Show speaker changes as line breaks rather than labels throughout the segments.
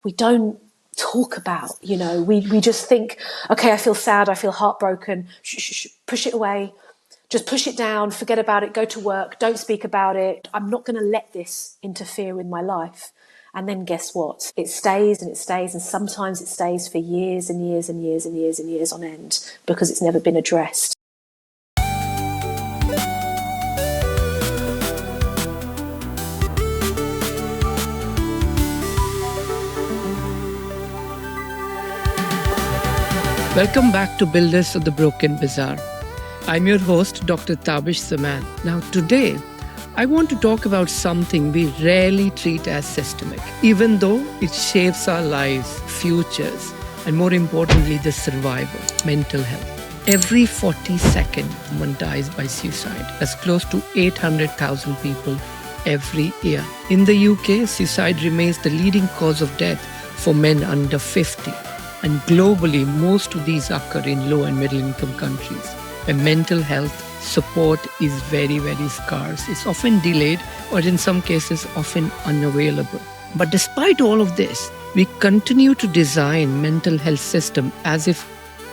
we don't talk about, we just think, okay, I feel sad, I feel heartbroken, push it away, just push it down, forget about it, go to work, don't speak about it. I'm not going to let this interfere with my life. And then guess what? It stays and it stays, and sometimes it stays for years and years and years and years and years on end because it's never been addressed.
Welcome back to Builders of the Broken Bazaar. I'm your host, Dr. Tabish Zaman. Now today, I want to talk about something we rarely treat as systemic, even though it shapes our lives, futures, and more importantly, the survival, mental health. Every 42nd, someone dies by suicide. That's close to 800,000 people every year. In the UK, suicide remains the leading cause of death for men under 50. And globally, most of these occur in low and middle income countries where mental health support is very, very scarce. It's often delayed or in some cases often unavailable. But despite all of this, we continue to design mental health system as if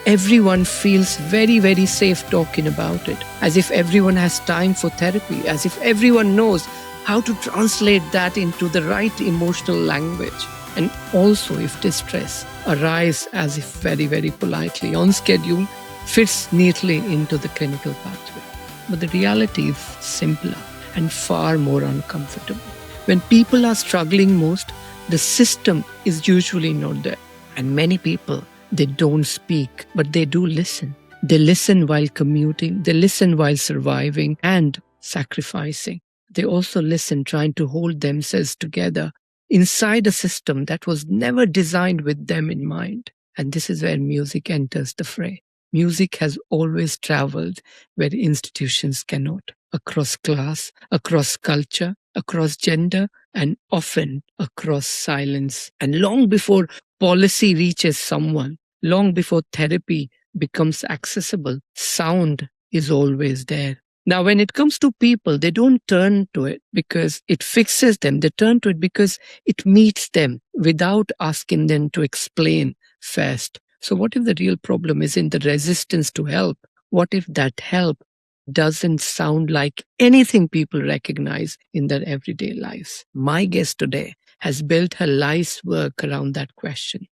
everyone feels very, very safe talking about it, as if everyone has time for therapy, as if everyone knows how to translate that into the right emotional language. And also if distress arrives as if very, very politely on schedule, fits neatly into the clinical pathway. But the reality is simpler and far more uncomfortable. When people are struggling most, the system is usually not there. And many people, they don't speak, but they do listen. They listen while commuting, they listen while surviving and sacrificing. They also listen trying to hold themselves together inside a system that was never designed with them in mind. And this is where music enters the fray. Music has always traveled where institutions cannot, across class, across culture, across gender, and often across silence. And long before policy reaches someone, long before therapy becomes accessible, sound is always there. Now, when it comes to people, they don't turn to it because it fixes them. They turn to it because it meets them without asking them to explain first. So what if the real problem is in the resistance to help? What if that help doesn't sound like anything people recognize in their everyday lives? My guest today has built her life's work around that question.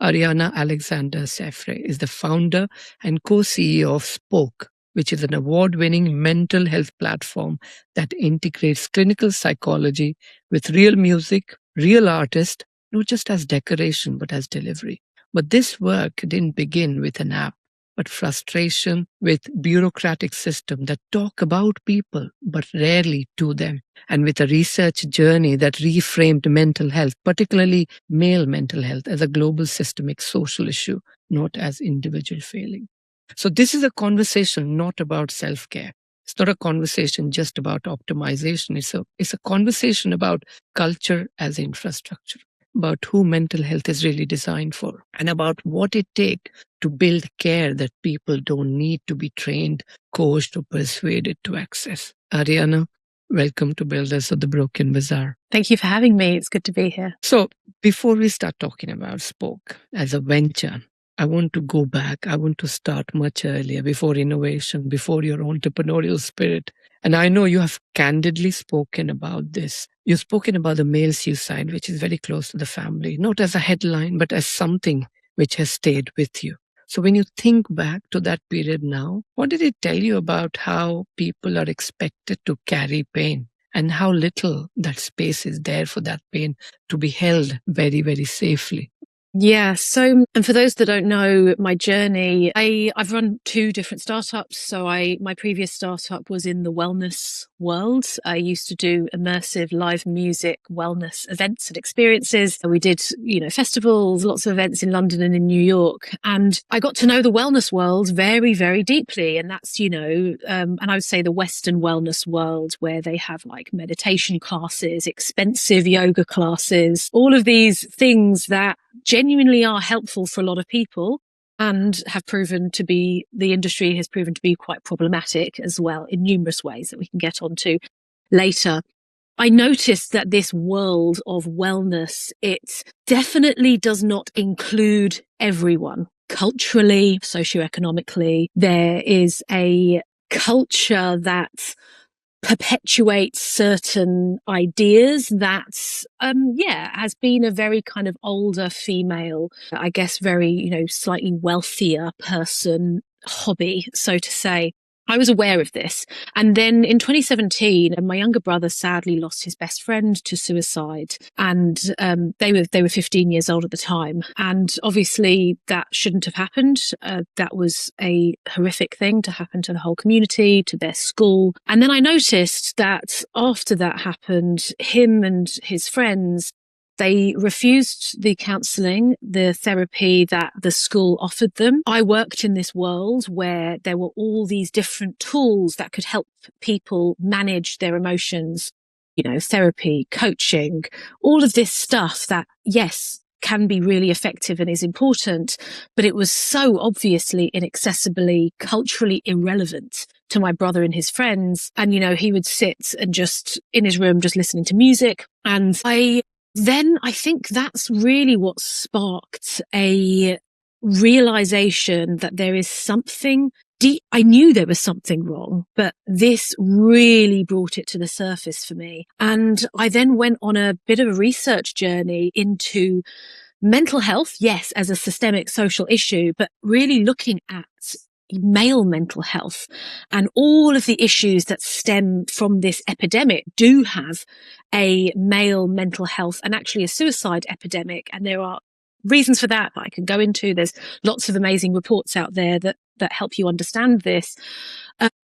Arianna Alexander-Sefre is the founder and co-CEO of Spoke, which is an award-winning mental health platform that integrates clinical psychology with real music, real artists, not just as decoration, but as delivery. But this work didn't begin with an app, but frustration with bureaucratic systems that talk about people, but rarely to them. And with a research journey that reframed mental health, particularly male mental health, as a global systemic social issue, not as individual failing. So this is a conversation not about self-care. It's not a conversation just about optimization. It's a conversation about culture as infrastructure, about who mental health is really designed for, and about what it takes to build care that people don't need to be trained, coached, or persuaded to access. Arianna, welcome to Builders of the Broken Bazaar.
Thank you for having me. It's good to be here.
So before we start talking about Spoke as a venture, I want to go back. I want to start much earlier, before innovation, before your entrepreneurial spirit. And I know you have candidly spoken about this. You've spoken about the male suicide, which is very close to the family, not as a headline, but as something which has stayed with you. So when you think back to that period now, what did it tell you about how people are expected to carry pain and how little that space is there for that pain to be held very, very safely?
Yeah. So, and for those that don't know my journey, I've run two different startups. So my previous startup was in the wellness world. I used to do immersive live music wellness events and experiences. We did, festivals, lots of events in London and in New York. And I got to know the wellness world very, very deeply. And that's, and I would say the Western wellness world, where they have like meditation classes, expensive yoga classes, all of these things that genuinely are helpful for a lot of people and have proven to be, the industry has proven to be quite problematic as well in numerous ways that we can get onto later. I noticed that this world of wellness, it definitely does not include everyone. Culturally, socioeconomically, there is a culture that perpetuates certain ideas that, has been a very kind of older female, I guess, very, slightly wealthier person hobby, so to say. I was aware of this. And then in 2017, my younger brother sadly lost his best friend to suicide. And they were 15 years old at the time. And obviously that shouldn't have happened. That was a horrific thing to happen to the whole community, to their school. And then I noticed that after that happened, him and his friends, they refused the counselling, the therapy that the school offered them. I worked in this world where there were all these different tools that could help people manage their emotions, therapy, coaching, all of this stuff that, yes, can be really effective and is important, but it was so obviously inaccessibly culturally irrelevant to my brother and his friends. And, he would sit and just in his room, just listening to music. And I think that's really what sparked a realization that there is something deep. I knew there was something wrong, but this really brought it to the surface for me. And I then went on a bit of a research journey into mental health, yes, as a systemic social issue, but really looking at male mental health and all of the issues that stem from this epidemic do have a male mental health and actually a suicide epidemic. And there are reasons for that I can go into. There's lots of amazing reports out there that help you understand this.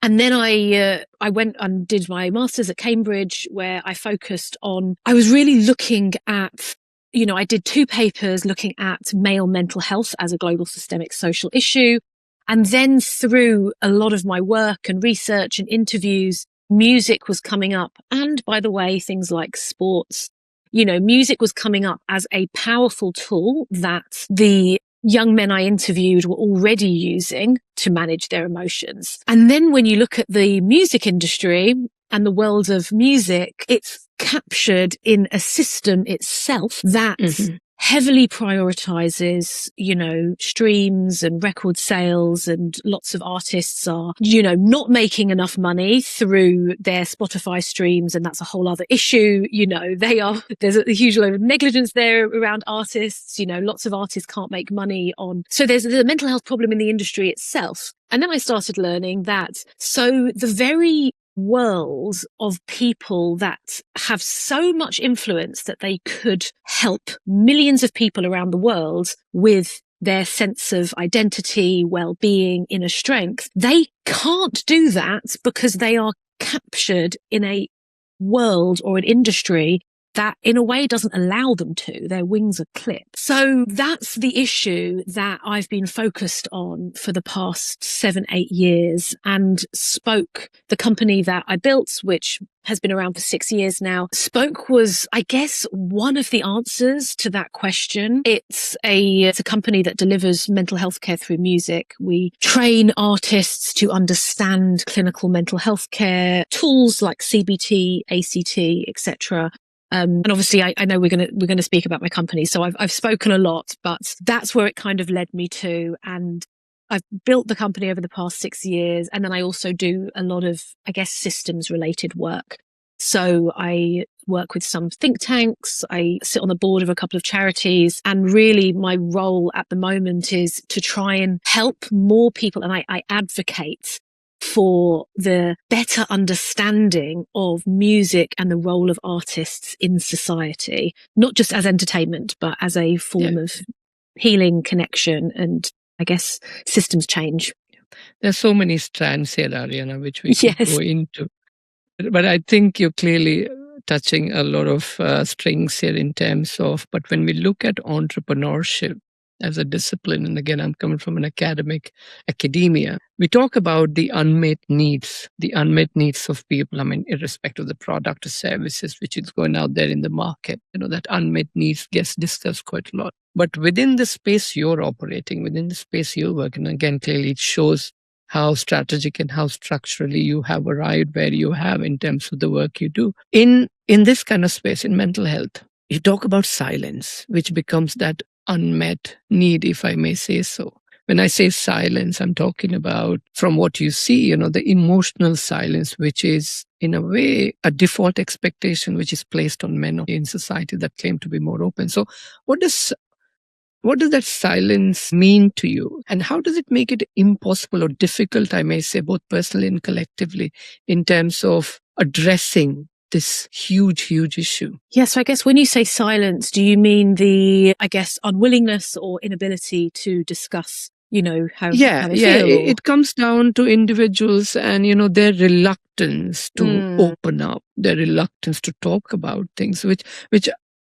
And then I went and did my master's at Cambridge, where I focused on, I was really looking at, I did 2 papers looking at male mental health as a global systemic social issue. And then through a lot of my work and research and interviews, music was coming up. And by the way, things like sports, music was coming up as a powerful tool that the young men I interviewed were already using to manage their emotions. And then when you look at the music industry and the world of music, it's captured in a system itself that heavily prioritizes, streams and record sales, and lots of artists are, not making enough money through their Spotify streams. And that's a whole other issue. There's a huge load of negligence there around artists. Lots of artists can't make money on. So there's a mental health problem in the industry itself. And then I started learning that. So the very world of people that have so much influence that they could help millions of people around the world with their sense of identity, well-being, inner strength, they can't do that because they are captured in a world or an industry that in a way doesn't allow them to. Their wings are clipped. So that's the issue that I've been focused on for the past 7-8 years. And Spoke, the company that I built, which has been around for 6 years now, Spoke was, I guess, one of the answers to that question. It's a company that delivers mental health care through music. We train artists to understand clinical mental health care tools like CBT, ACT, etc. And obviously I know we're going to speak about my company. So I've spoken a lot, but that's where it kind of led me to. And I've built the company over the past 6 years. And then I also do a lot of, I guess, systems related work. So I work with some think tanks. I sit on the board of a couple of charities. And really my role at the moment is to try and help more people. And I advocate for the better understanding of music and the role of artists in society, not just as entertainment, but as a form of healing, connection, and I guess systems change.
There's so many strands here, Arianna, which we can go into. But I think you're clearly touching a lot of strings here in terms of, but when we look at entrepreneurship as a discipline, and again, I'm coming from an academia, we talk about the unmet needs of people. I mean, irrespective of the product or services which is going out there in the market, that unmet needs gets discussed quite a lot. But within the space you're operating, within the space you're working, again, clearly it shows how strategic and how structurally you have arrived where you have in terms of the work you do. In in this kind of space, in mental health, you talk about silence, which becomes that unmet need, if I may say so. When I say silence, I'm talking about, from what you see, the emotional silence, which is in a way a default expectation which is placed on men in society that claim to be more open. So what does that silence mean to you? And how does it make it impossible or difficult, I may say, both personally and collectively, in terms of addressing this huge, huge issue?
Yeah, so I guess when you say silence, do you mean the, I guess, unwillingness or inability to discuss, how
Yeah,
they
yeah.
feel?
It comes down to individuals and, their reluctance to open up, their reluctance to talk about things, which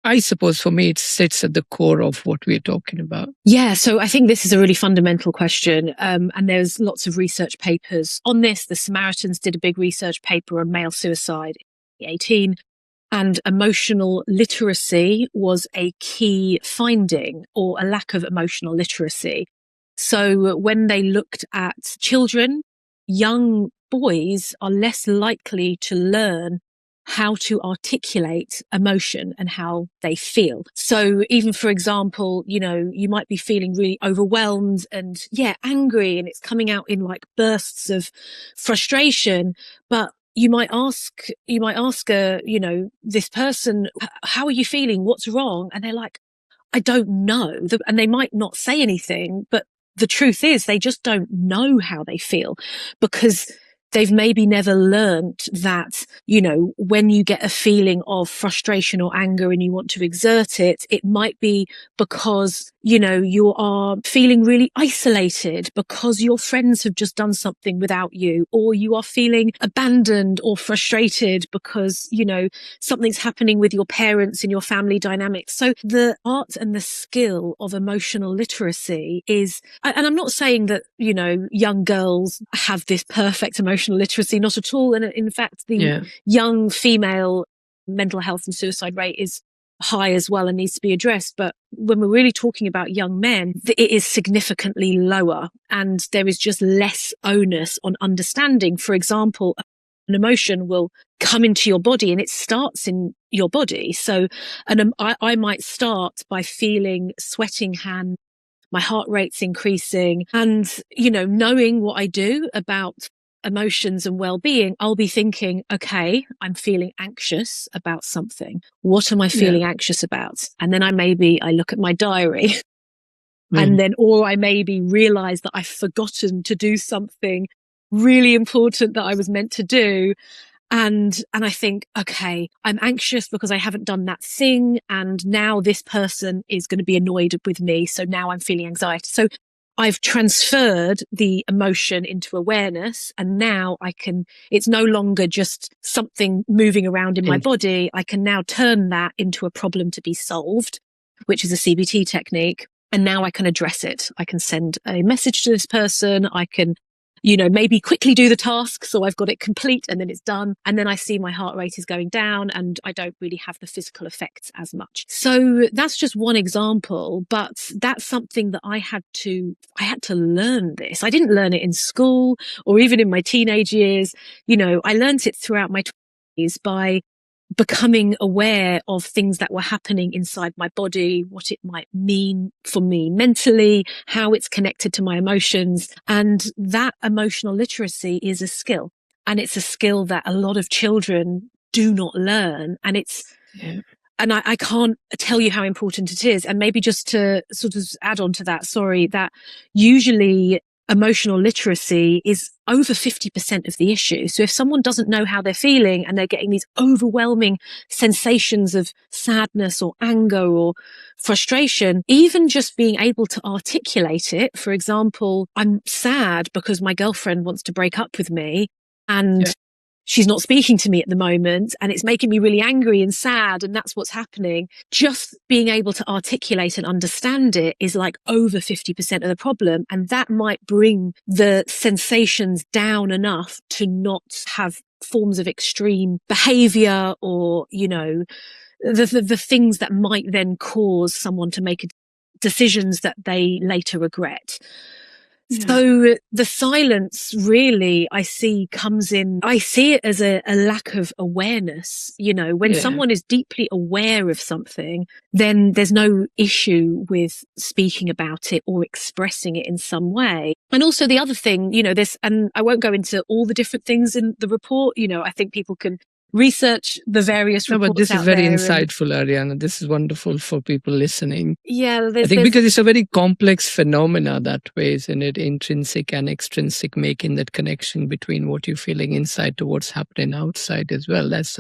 I suppose for me, it sits at the core of what we're talking about.
Yeah, so I think this is a really fundamental question. And there's lots of research papers on this. The Samaritans did a big research paper on male suicide in 2018. And emotional literacy was a key finding, or a lack of emotional literacy. So when they looked at children, young boys are less likely to learn how to articulate emotion and how they feel. So even, for example, you might be feeling really overwhelmed and angry, and it's coming out in like bursts of frustration, but you might ask this person, how are you feeling? What's wrong? And they're like, I don't know. And they might not say anything, but the truth is they just don't know how they feel, because they've maybe never learned that, when you get a feeling of frustration or anger and you want to exert it, it might be because, you are feeling really isolated because your friends have just done something without you, or you are feeling abandoned or frustrated because, something's happening with your parents and your family dynamics. So the art and the skill of emotional literacy is, and I'm not saying that, young girls have this perfect emotional literacy, not at all. And in fact, the young female mental health and suicide rate is high as well and needs to be addressed. But when we're really talking about young men, it is significantly lower, and there is just less onus on understanding. For example, an emotion will come into your body and it starts in your body. So I might start by feeling sweating hands, my heart rate's increasing, and, knowing what I do about emotions and well-being, I'll be thinking, okay, I'm feeling anxious about something. What am I feeling anxious about? And then I look at my diary and then, or I maybe realize that I've forgotten to do something really important that I was meant to do. And I think, okay, I'm anxious because I haven't done that thing. And now this person is going to be annoyed with me. So now I'm feeling anxiety. So I've transferred the emotion into awareness, and now it's no longer just something moving around in my body. I can now turn that into a problem to be solved, which is a CBT technique. And now I can address it. I can send a message to this person. I can, maybe quickly do the task, so I've got it complete and then it's done. And then I see my heart rate is going down and I don't really have the physical effects as much. So that's just one example, but that's something that I had to learn this. I didn't learn it in school or even in my teenage years. I learned it throughout my 20s by becoming aware of things that were happening inside my body, what it might mean for me mentally, how it's connected to my emotions. And that emotional literacy is a skill. And it's a skill that a lot of children do not learn. And and I can't tell you how important it is. And maybe just to sort of add on to that, that usually emotional literacy is over 50% of the issue. So if someone doesn't know how they're feeling and they're getting these overwhelming sensations of sadness or anger or frustration, even just being able to articulate it, for example, I'm sad because my girlfriend wants to break up with me and she's not speaking to me at the moment and it's making me really angry and sad, and that's what's happening. Just being able to articulate and understand it is like over 50% of the problem. And that might bring the sensations down enough to not have forms of extreme behavior or, the things that might then cause someone to make decisions that they later regret. So the silence really I see it as a lack of awareness. When someone is deeply aware of something, then there's no issue with speaking about it or expressing it in some way. And also the other thing, and I won't go into all the different things in the report. I think people can research the various
No, but
reports
this is
out
very
there.
insightful, Arianna. This is wonderful for people listening.
Yeah,
I think because it's a very complex phenomena that way, isn't it? Intrinsic and extrinsic, making that connection between what you're feeling inside to what's happening outside as well. That's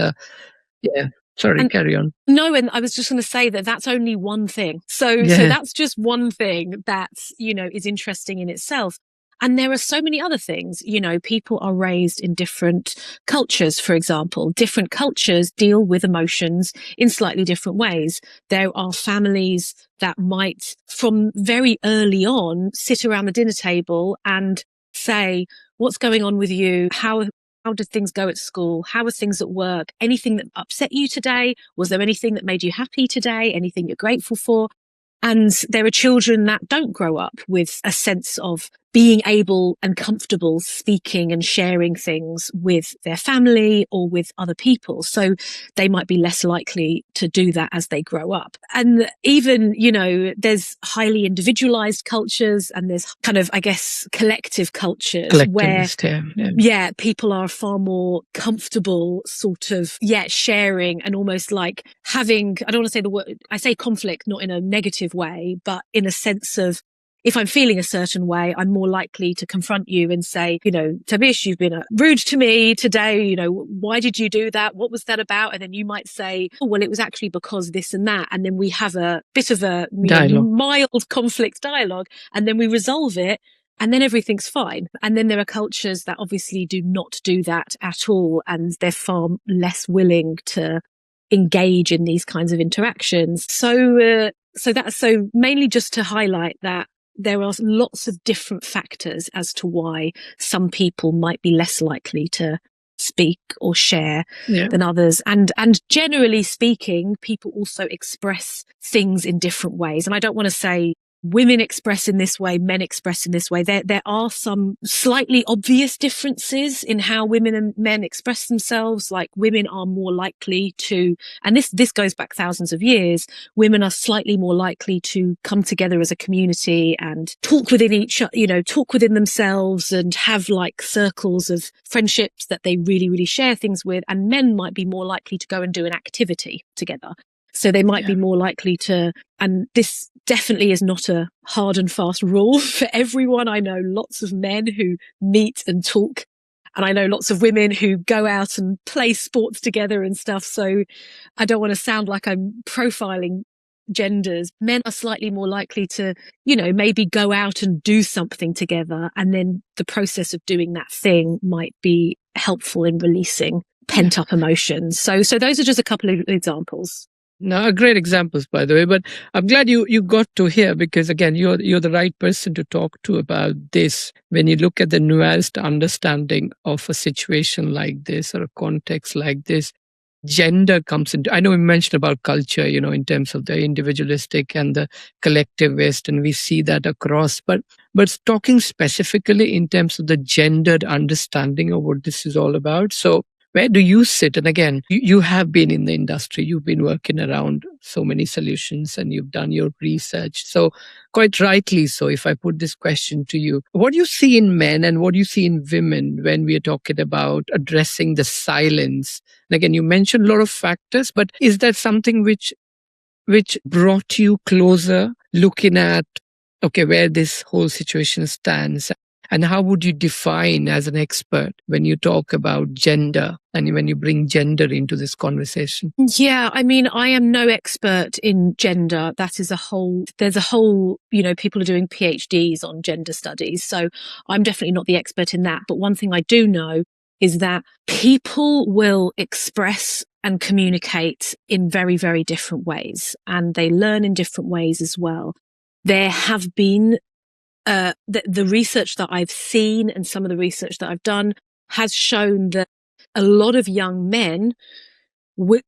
Sorry, carry on.
No, and I was just going to say that that's only one thing. So that's just one thing that, is interesting in itself. And there are so many other things. People are raised in different cultures, for example. Different cultures deal with emotions in slightly different ways. There are families that might, from very early on, sit around the dinner table and say, what's going on with you? How did things go at school? How are things at work? Anything that upset you today? Was there anything that made you happy today? Anything you're grateful for? And there are children that don't grow up with a sense of being able and comfortable speaking and sharing things with their family or with other people. So they might be less likely to do that as they grow up. And even, there's highly individualized cultures and there's kind of, I guess, collective cultures where, people are far more comfortable sort of, sharing and almost like having, I don't want to say the word, I say conflict, not in a negative way, but in a sense of, if I'm feeling a certain way, I'm more likely to confront you and say, Tabish, you've been rude to me today. Why did you do that? What was that about? And then you might say, oh, well, it was actually because this and that. And then we have a bit of a mild conflict dialogue and then we resolve it. And then everything's fine. And then there are cultures that obviously do not do that at all. And they're far less willing to engage in these kinds of interactions. So mainly just to highlight that there are lots of different factors as to why some people might be less likely to speak or share than others. And generally speaking, people also express things in different ways. And I don't want to say women express in this way, men express in this way. There are some slightly obvious differences in how women and men express themselves. Like women are more likely to, and this goes back thousands of years, women are slightly more likely to come together as a community and talk within talk within themselves and have like circles of friendships that they really, really share things with. And men might be more likely to go and do an activity together. So they might be more likely to, and this definitely is not a hard and fast rule for everyone. I know lots of men who meet and talk, and I know lots of women who go out and play sports together and stuff. So I don't want to sound like I'm profiling genders. Men are slightly more likely to, maybe go out and do something together. And then the process of doing that thing might be helpful in releasing pent up emotions. So those are just a couple of examples.
No, great examples, by the way. But I'm glad you got to here because, again, you're the right person to talk to about this. When you look at the nuanced understanding of a situation like this or a context like this, gender comes into. I know we mentioned about culture, in terms of the individualistic and the collectivist, and we see that across. But talking specifically in terms of the gendered understanding of what this is all about. So where do you sit? And again, you have been in the industry, you've been working around so many solutions and you've done your research. So quite rightly so, if I put this question to you, what do you see in men and what do you see in women when we are talking about addressing the silence? And again, you mentioned a lot of factors, but is that something which brought you closer looking at, where this whole situation stands? And how would you define as an expert when you talk about gender and when you bring gender into this conversation?
Yeah, I mean, I am no expert in gender. There's a whole, people are doing PhDs on gender studies. So I'm definitely not the expert in that. But one thing I do know is that people will express and communicate in very, very different ways. And they learn in different ways as well. There have been the research that I've seen and some of the research that I've done has shown that a lot of young men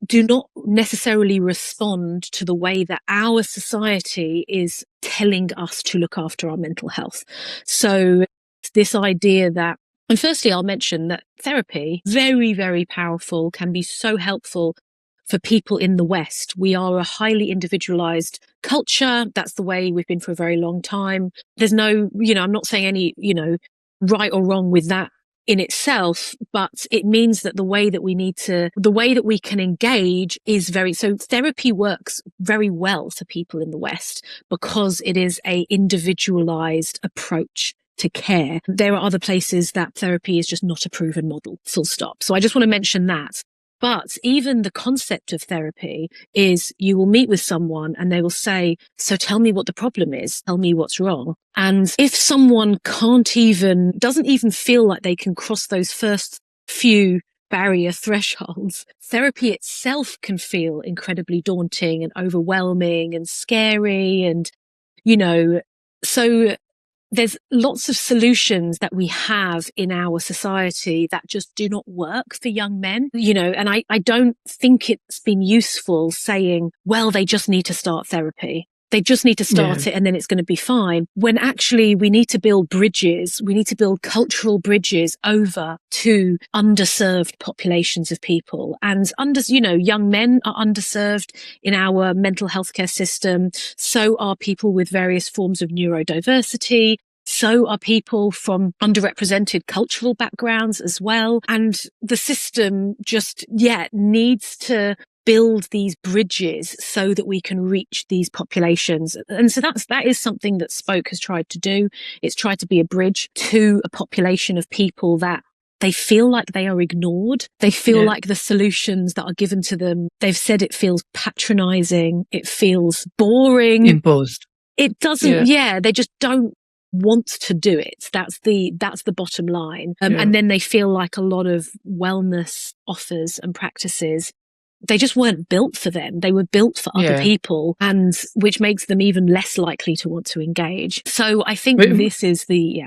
do not necessarily respond to the way that our society is telling us to look after our mental health. So this idea that, and firstly, I'll mention that therapy, very, very powerful, can be so helpful for people in the West. We are a highly individualized culture. That's the way we've been for a very long time. There's no, I'm not saying any, right or wrong with that in itself, but it means that the way that we can engage is so therapy works very well for people in the West because it is a individualized approach to care. There are other places that therapy is just not a proven model, full stop. So I just want to mention that. But even the concept of therapy is you will meet with someone and they will say, so tell me what the problem is. Tell me what's wrong. And if someone doesn't even feel like they can cross those first few barrier thresholds, therapy itself can feel incredibly daunting and overwhelming and scary. And, so there's lots of solutions that we have in our society that just do not work for young men, and I don't think it's been useful saying, well, they just need to start therapy. They just need to start it and then it's going to be fine. When actually we need to build bridges. We need to build cultural bridges over to underserved populations of people. And young men are underserved in our mental health care system. So are people with various forms of neurodiversity. So are people from underrepresented cultural backgrounds as well. And the system just, needs to build these bridges so that we can reach these populations. And so that is something that Spoke has tried to do. It's tried to be a bridge to a population of people that they feel like they are ignored. They feel like the solutions that are given to them, they've said it feels patronizing. It feels boring.
Imposed.
It doesn't, they just don't want to do it. That's the bottom line. And then they feel like a lot of wellness offers and practices, they just weren't built for them. They were built for other people, and which makes them even less likely to want to engage. So I think this is the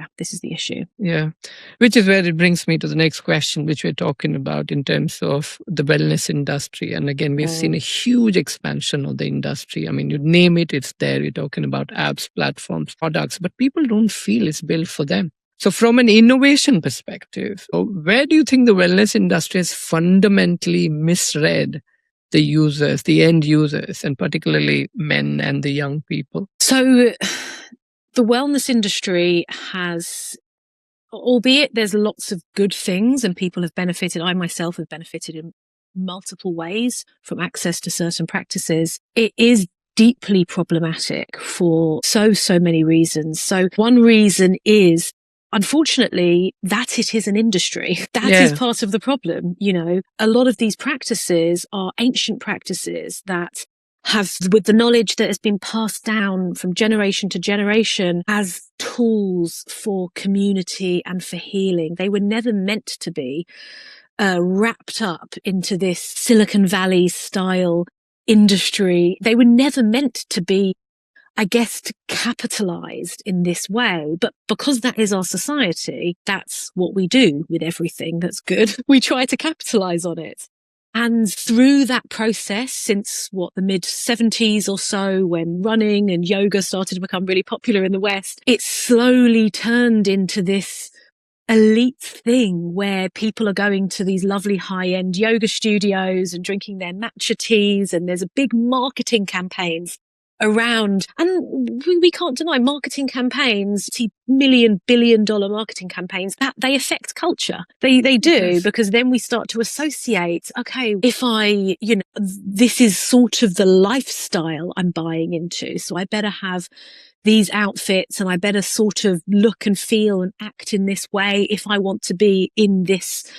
issue.
Yeah. Which is where it brings me to the next question, which we're talking about in terms of the wellness industry. And again, we've seen a huge expansion of the industry. I mean, you name it, it's there. You're talking about apps, platforms, products, but people don't feel it's built for them. So from an innovation perspective, where do you think the wellness industry has fundamentally misread the users, the end users, and particularly men and the young people?
So the wellness industry has, albeit there's lots of good things and people have benefited, I myself have benefited in multiple ways from access to certain practices, it is deeply problematic for so many reasons. So one reason is, unfortunately, that it is an industry. That is part of the problem. A lot of these practices are ancient practices that have, with the knowledge that has been passed down from generation to generation as tools for community and for healing. They were never meant to be wrapped up into this Silicon Valley style industry. They were never meant to be, I guess, capitalized in this way. But because that is our society, that's what we do with everything that's good. We try to capitalize on it. And through that process, since the mid-70s or so, when running and yoga started to become really popular in the West, it slowly turned into this elite thing where people are going to these lovely high-end yoga studios and drinking their matcha teas, and there's a big marketing campaigns around, and we can't deny marketing campaigns, billion-dollar marketing campaigns, that they affect culture. They do, because then we start to associate, okay, if I, this is sort of the lifestyle I'm buying into, so I better have these outfits and I better sort of look and feel and act in this way if I want to be in this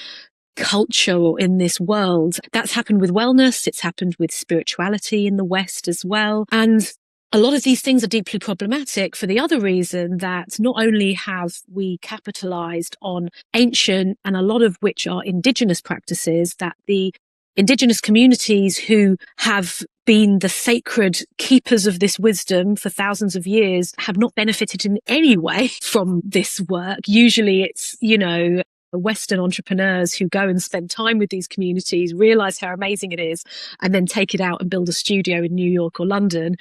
culture or in this world. That's happened with wellness. It's happened with spirituality in the West as well. And a lot of these things are deeply problematic for the other reason that not only have we capitalized on ancient, and a lot of which are indigenous practices, that the indigenous communities who have been the sacred keepers of this wisdom for thousands of years have not benefited in any way from this work. Usually it's, Western entrepreneurs who go and spend time with these communities, realize how amazing it is, and then take it out and build a studio in New York or London.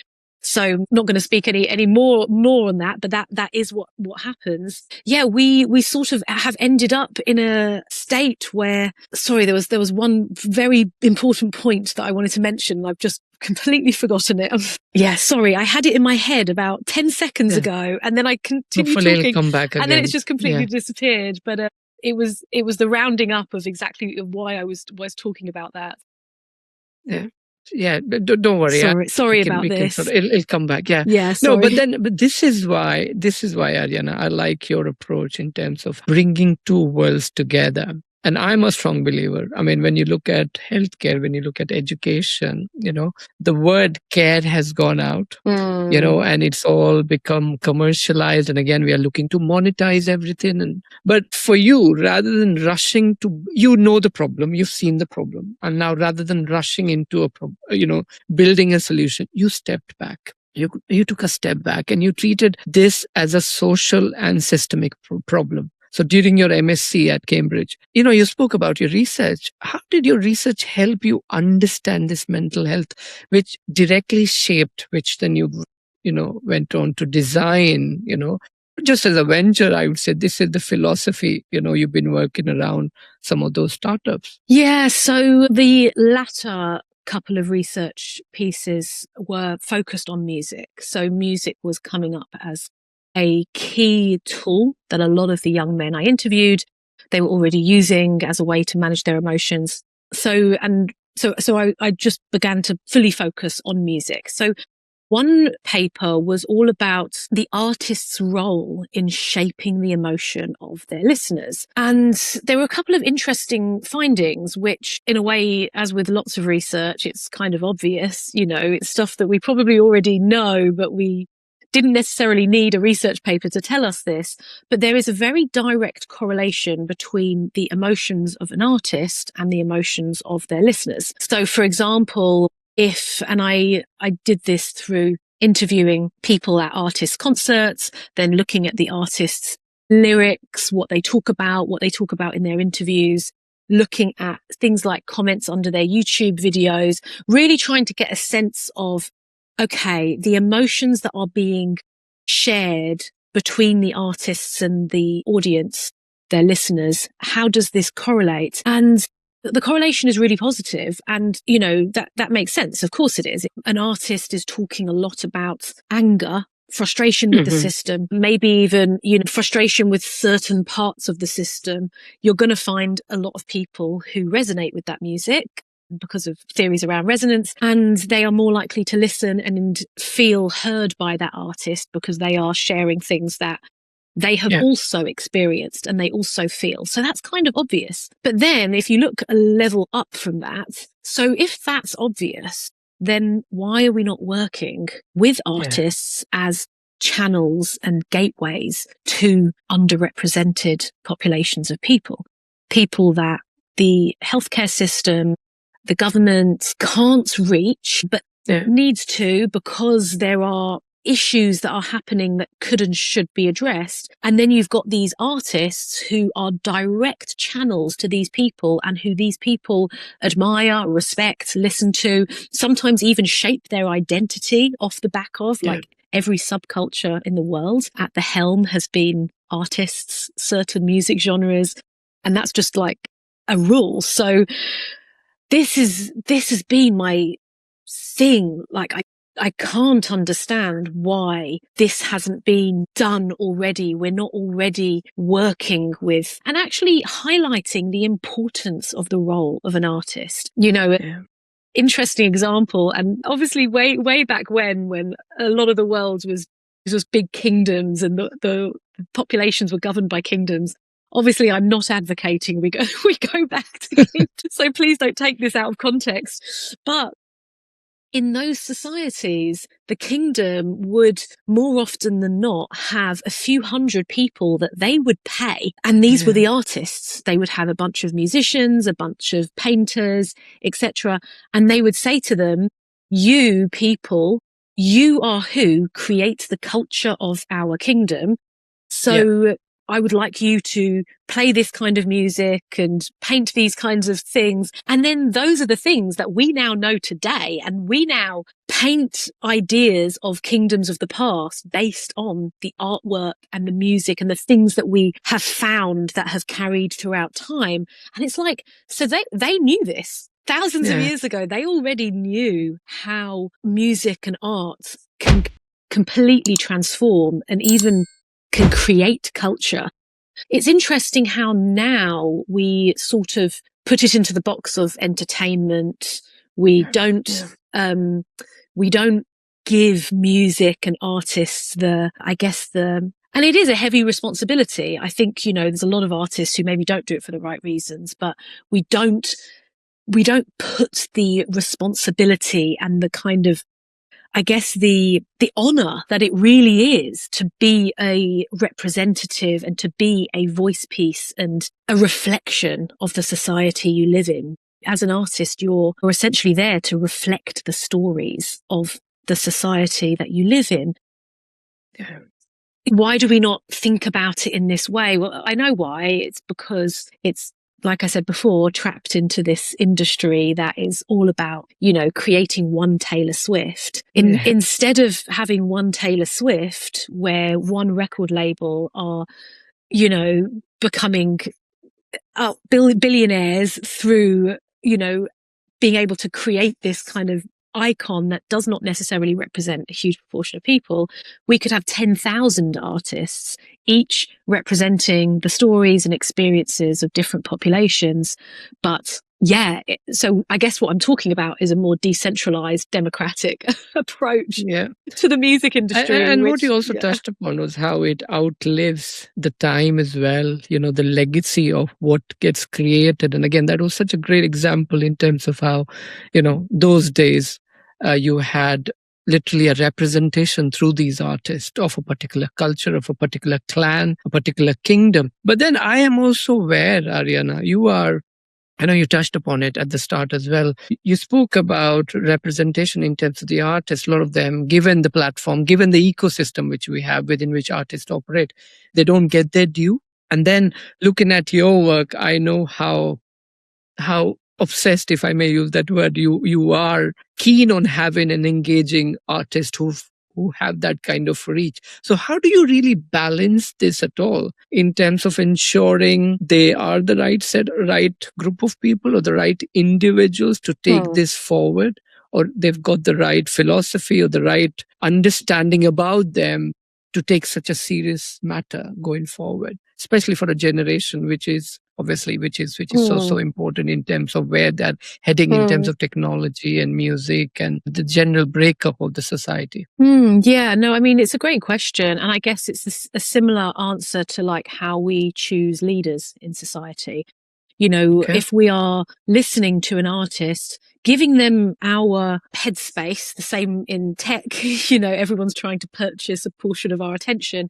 So I'm not going to speak any more on that, but that is what happens. Yeah, we sort of have ended up in a state where, sorry, there was one very important point that I wanted to mention. I've just completely forgotten it. Yeah, sorry. I had it in my head about 10 seconds ago, and then I continued
Hopefully
talking,
it'll come back again.
And then it's just completely disappeared. But it was the rounding up of exactly why I was talking about that.
Yeah, don't worry.
Sorry about this.
It'll come back. Yeah.
Sorry.
No, but this is why, Arianna, I like your approach in terms of bringing two worlds together. And I'm a strong believer. I mean, when you look at healthcare, when you look at education, the word care has gone out, and it's all become commercialized. And again, we are looking to monetize everything. But for you, rather than rushing to, the problem, you've seen the problem. And now rather than rushing into building a solution, you stepped back. You took a step back and you treated this as a social and systemic problem. So during your MSc at Cambridge, you spoke about your research. How did your research help you understand this mental health, which directly shaped, which then you went on to design, just as a venture, I would say this is the philosophy, you've been working around some of those startups.
Yeah. So the latter couple of research pieces were focused on music. So music was coming up as a key tool that a lot of the young men I interviewed, they were already using as a way to manage their emotions. So I just began to fully focus on music. So one paper was all about the artist's role in shaping the emotion of their listeners. And there were a couple of interesting findings, which in a way, as with lots of research, it's kind of obvious, it's stuff that we probably already know, but we didn't necessarily need a research paper to tell us this, but there is a very direct correlation between the emotions of an artist and the emotions of their listeners. So for example, and I did this through interviewing people at artists' concerts, then looking at the artists' lyrics, what they talk about in their interviews, looking at things like comments under their YouTube videos, really trying to get a sense of, okay, the emotions that are being shared between the artists and the audience, their listeners, how does this correlate? And the correlation is really positive. And, that makes sense. Of course it is. An artist is talking a lot about anger, frustration with the system, maybe even, frustration with certain parts of the system. You're going to find a lot of people who resonate with that music because of theories around resonance, and they are more likely to listen and feel heard by that artist because they are sharing things that they have also experienced and they also feel. So that's kind of obvious. But then if you look a level up from that, so if that's obvious, then why are we not working with artists as channels and gateways to underrepresented populations of people that the healthcare system, the government can't reach, but needs to, because there are issues that are happening that could and should be addressed. And then you've got these artists who are direct channels to these people and who these people admire, respect, listen to, sometimes even shape their identity off the back of, like every subculture in the world at the helm has been artists, certain music genres. And that's just like a rule. So this has been my thing. Like I can't understand why this hasn't been done already. We're not already working with and actually highlighting the importance of the role of an artist. Interesting example. And obviously way back when a lot of the world was big kingdoms and the populations were governed by kingdoms. Obviously, I'm not advocating we go back to kingdoms, so please don't take this out of context. But in those societies, the kingdom would more often than not have a few hundred people that they would pay. And these were the artists. They would have a bunch of musicians, a bunch of painters, etc. And they would say to them, you people, you are who create the culture of our kingdom. So I would like you to play this kind of music and paint these kinds of things. And then those are the things that we now know today. And we now paint ideas of kingdoms of the past based on the artwork and the music and the things that we have found that have carried throughout time. And it's like, so they knew this. Thousands of years ago, they already knew how music and art can completely transform and even can create culture. It's interesting how now we sort of put it into the box of entertainment. We don't give music and artists and it is a heavy responsibility. I think, there's a lot of artists who maybe don't do it for the right reasons, but we don't put the responsibility and the kind of, I guess, the honor that it really is to be a representative and to be a voice piece and a reflection of the society you live in. As an artist, you're essentially there to reflect the stories of the society that you live in.
Yeah.
Why do we not think about it in this way? Well, I know why. It's because it's, like I said before, trapped into this industry that is all about, creating one Taylor Swift. Instead of having one Taylor Swift, where one record label are, becoming billionaires through, being able to create this kind of icon that does not necessarily represent a huge proportion of people, we could have 10,000 artists, each representing the stories and experiences of different populations. But so I guess what I'm talking about is a more decentralized, democratic approach to the music industry.
And what you also touched upon was how it outlives the time as well, the legacy of what gets created. And again, that was such a great example in terms of how, those days you had literally a representation through these artists of a particular culture, of a particular clan, a particular kingdom. But then I am also aware, Arianna, I know you touched upon it at the start as well. You spoke about representation in terms of the artists. A lot of them, given the platform, given the ecosystem which we have within which artists operate, they don't get their due. And then looking at your work, I know how obsessed, if I may use that word, you are keen on having an engaging artist who have that kind of reach. So how do you really balance this at all in terms of ensuring they are the right group of people or the right individuals to take this forward, or they've got the right philosophy or the right understanding about them to take such a serious matter going forward, especially for a generation which is so important in terms of where they're heading in terms of technology and music and the general breakup of the society?
It's a great question. And I guess it's a similar answer to like how we choose leaders in society. If we are listening to an artist, giving them our headspace, the same in tech, everyone's trying to purchase a portion of our attention.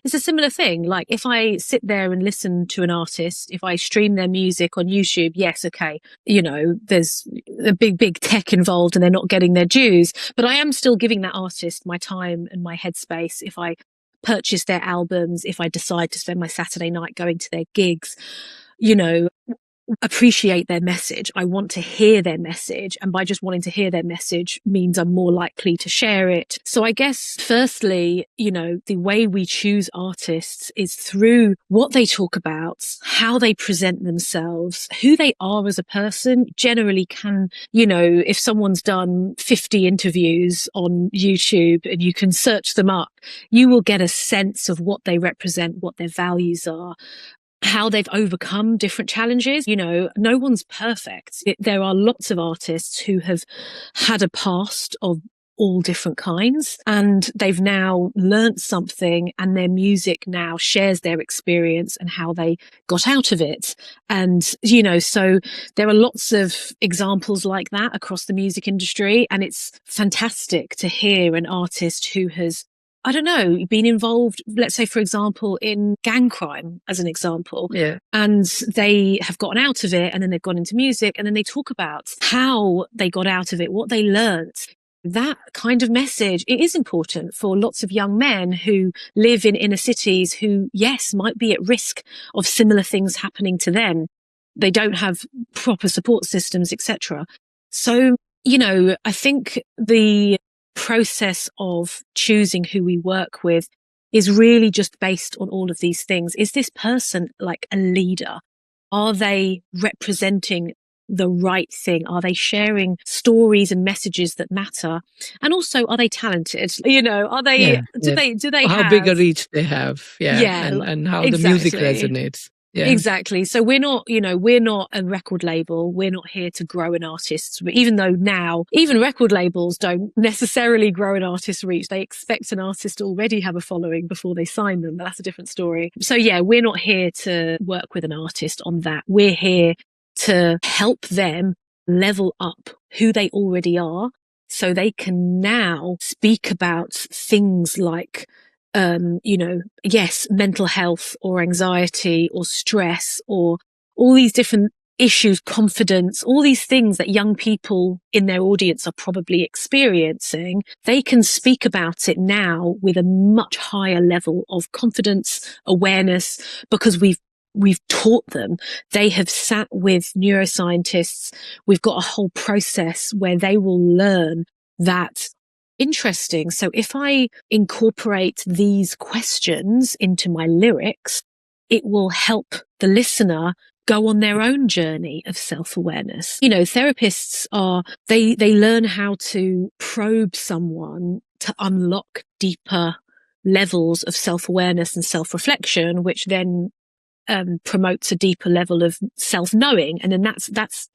It's a similar thing. Like if I sit there and listen to an artist, if I stream their music on YouTube, yes, okay, there's a big tech involved and they're not getting their dues, but I am still giving that artist my time and my headspace. If I purchase their albums, if I decide to spend my Saturday night going to their gigs, appreciate their message. I want to hear their message. And by just wanting to hear their message means I'm more likely to share it. So I guess, firstly, the way we choose artists is through what they talk about, how they present themselves, who they are as a person. Generally can, if someone's done 50 interviews on YouTube and you can search them up, you will get a sense of what they represent, what their values are, how they've overcome different challenges. No one's perfect. There are lots of artists who have had a past of all different kinds and they've now learnt something and their music now shares their experience and how they got out of it. And, so there are lots of examples like that across the music industry. And it's fantastic to hear an artist who has, been involved, let's say, for example, in gang crime, as an example.
Yeah.
And they have gotten out of it and then they've gone into music and then they talk about how they got out of it, what they learnt. that kind of message, it is important for lots of young men who live in inner cities who, yes, might be at risk of similar things happening to them. They don't have proper support systems, etc. So, I think the process of choosing who we work with is really just based on all of these things. Is this person like a leader? Are they representing the right thing? Are they sharing stories and messages that matter? And also, are they talented? Are they,
Yeah,
do
yeah.
they
How big a
have,
reach they have, yeah,
yeah,
and how the music
exactly.
resonates. Yeah.
Exactly. So we're not a record label. We're not here to grow an artist's, even though now even record labels don't necessarily grow an artist's reach. They expect an artist to already have a following before they sign them. But that's a different story. So yeah, we're not here to work with an artist on that. We're here to help them level up who they already are so they can now speak about things like yes, mental health or anxiety or stress or all these different issues, confidence, all these things that young people in their audience are probably experiencing. They can speak about it now with a much higher level of confidence, awareness, because we've taught them. They have sat with neuroscientists. We've got a whole process where they will learn that. Interesting. So if I incorporate these questions into my lyrics, it will help the listener go on their own journey of self-awareness. Therapists they learn how to probe someone to unlock deeper levels of self-awareness and self-reflection, which then promotes a deeper level of self-knowing. And then that's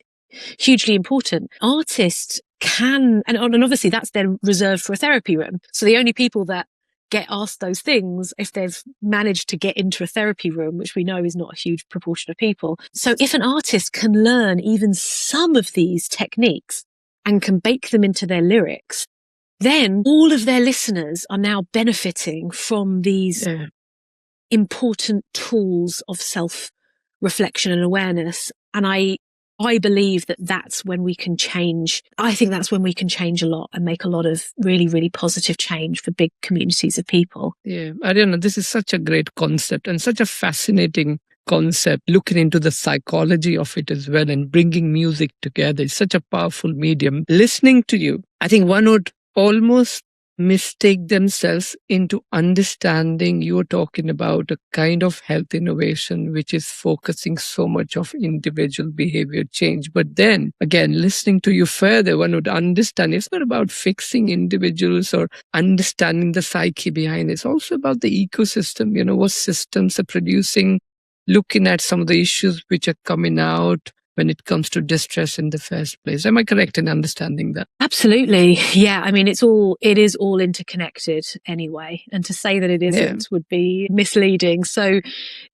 hugely important. Artists can, and obviously that's then reserved for a therapy room. So the only people that get asked those things if they've managed to get into a therapy room, which we know is not a huge proportion of people. So if an artist can learn even some of these techniques and can bake them into their lyrics, then all of their listeners are now benefiting from these important tools of self-reflection and awareness. And I believe that that's when we can change. I think that's when we can change a lot and make a lot of really, really positive change for big communities of people.
Yeah, Arianna, this is such a great concept and such a fascinating concept, looking into the psychology of it as well and bringing music together. It's such a powerful medium. Listening to you, I think one would almost mistake themselves into understanding you're talking about a kind of health innovation which is focusing so much of individual behavior change. But then again, listening to you further, one would understand it's not about fixing individuals or understanding the psyche behind it. It's also about the ecosystem, what systems are producing, looking at some of the issues which are coming out when it comes to distress in the first place. Am I correct in understanding that?
Absolutely. Yeah. I mean, it is all interconnected anyway. And to say that it isn't would be misleading. So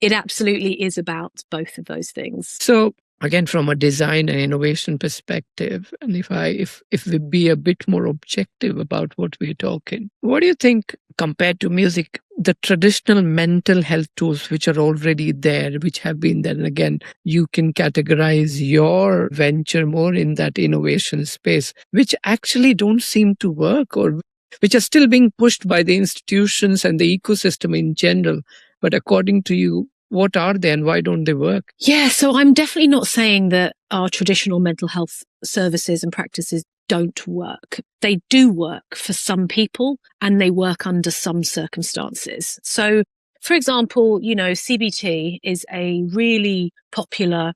it absolutely is about both of those things.
So again, from a design and innovation perspective, and if we be a bit more objective about what we're talking, what do you think compared to music, the traditional mental health tools which are already there, which have been there, and again, you can categorize your venture more in that innovation space, which actually don't seem to work or which are still being pushed by the institutions and the ecosystem in general. But according to you, what are they and why don't they work?
Yeah, so I'm definitely not saying that our traditional mental health services and practices don't work. They do work for some people and they work under some circumstances. So, for example, CBT is a really popular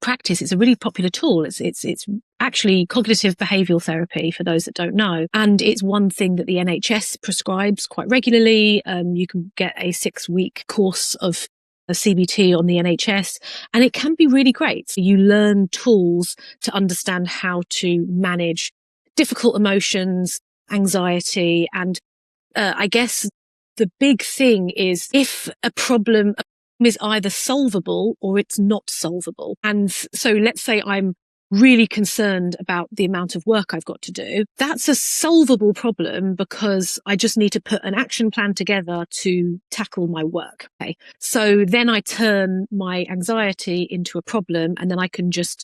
practice. It's a really popular tool. It's actually cognitive behavioral therapy for those that don't know. And it's one thing that the NHS prescribes quite regularly. You can get a 6-week course of a CBT on the NHS, and it can be really great. You learn tools to understand how to manage difficult emotions, anxiety, and I guess the big thing is if a problem is either solvable or it's not solvable. And so let's say I'm really concerned about the amount of work I've got to do. That's a solvable problem because I just need to put an action plan together to tackle my work. Okay. So then I turn my anxiety into a problem and then I can just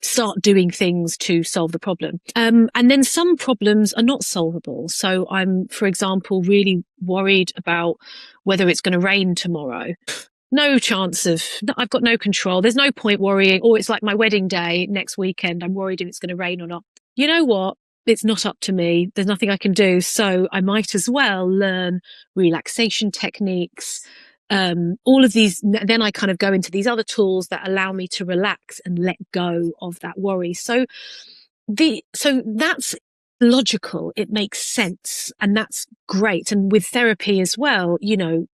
start doing things to solve the problem. And then some problems are not solvable. So I'm, for example, really worried about whether it's going to rain tomorrow. No chance of, I've got no control. There's no point worrying. Or it's like my wedding day next weekend. I'm worried if it's going to rain or not. You know what? It's not up to me. There's nothing I can do. So I might as well learn relaxation techniques. All of these, then I kind of go into these other tools that allow me to relax and let go of that worry. So that's logical. It makes sense. And that's great. And with therapy as well,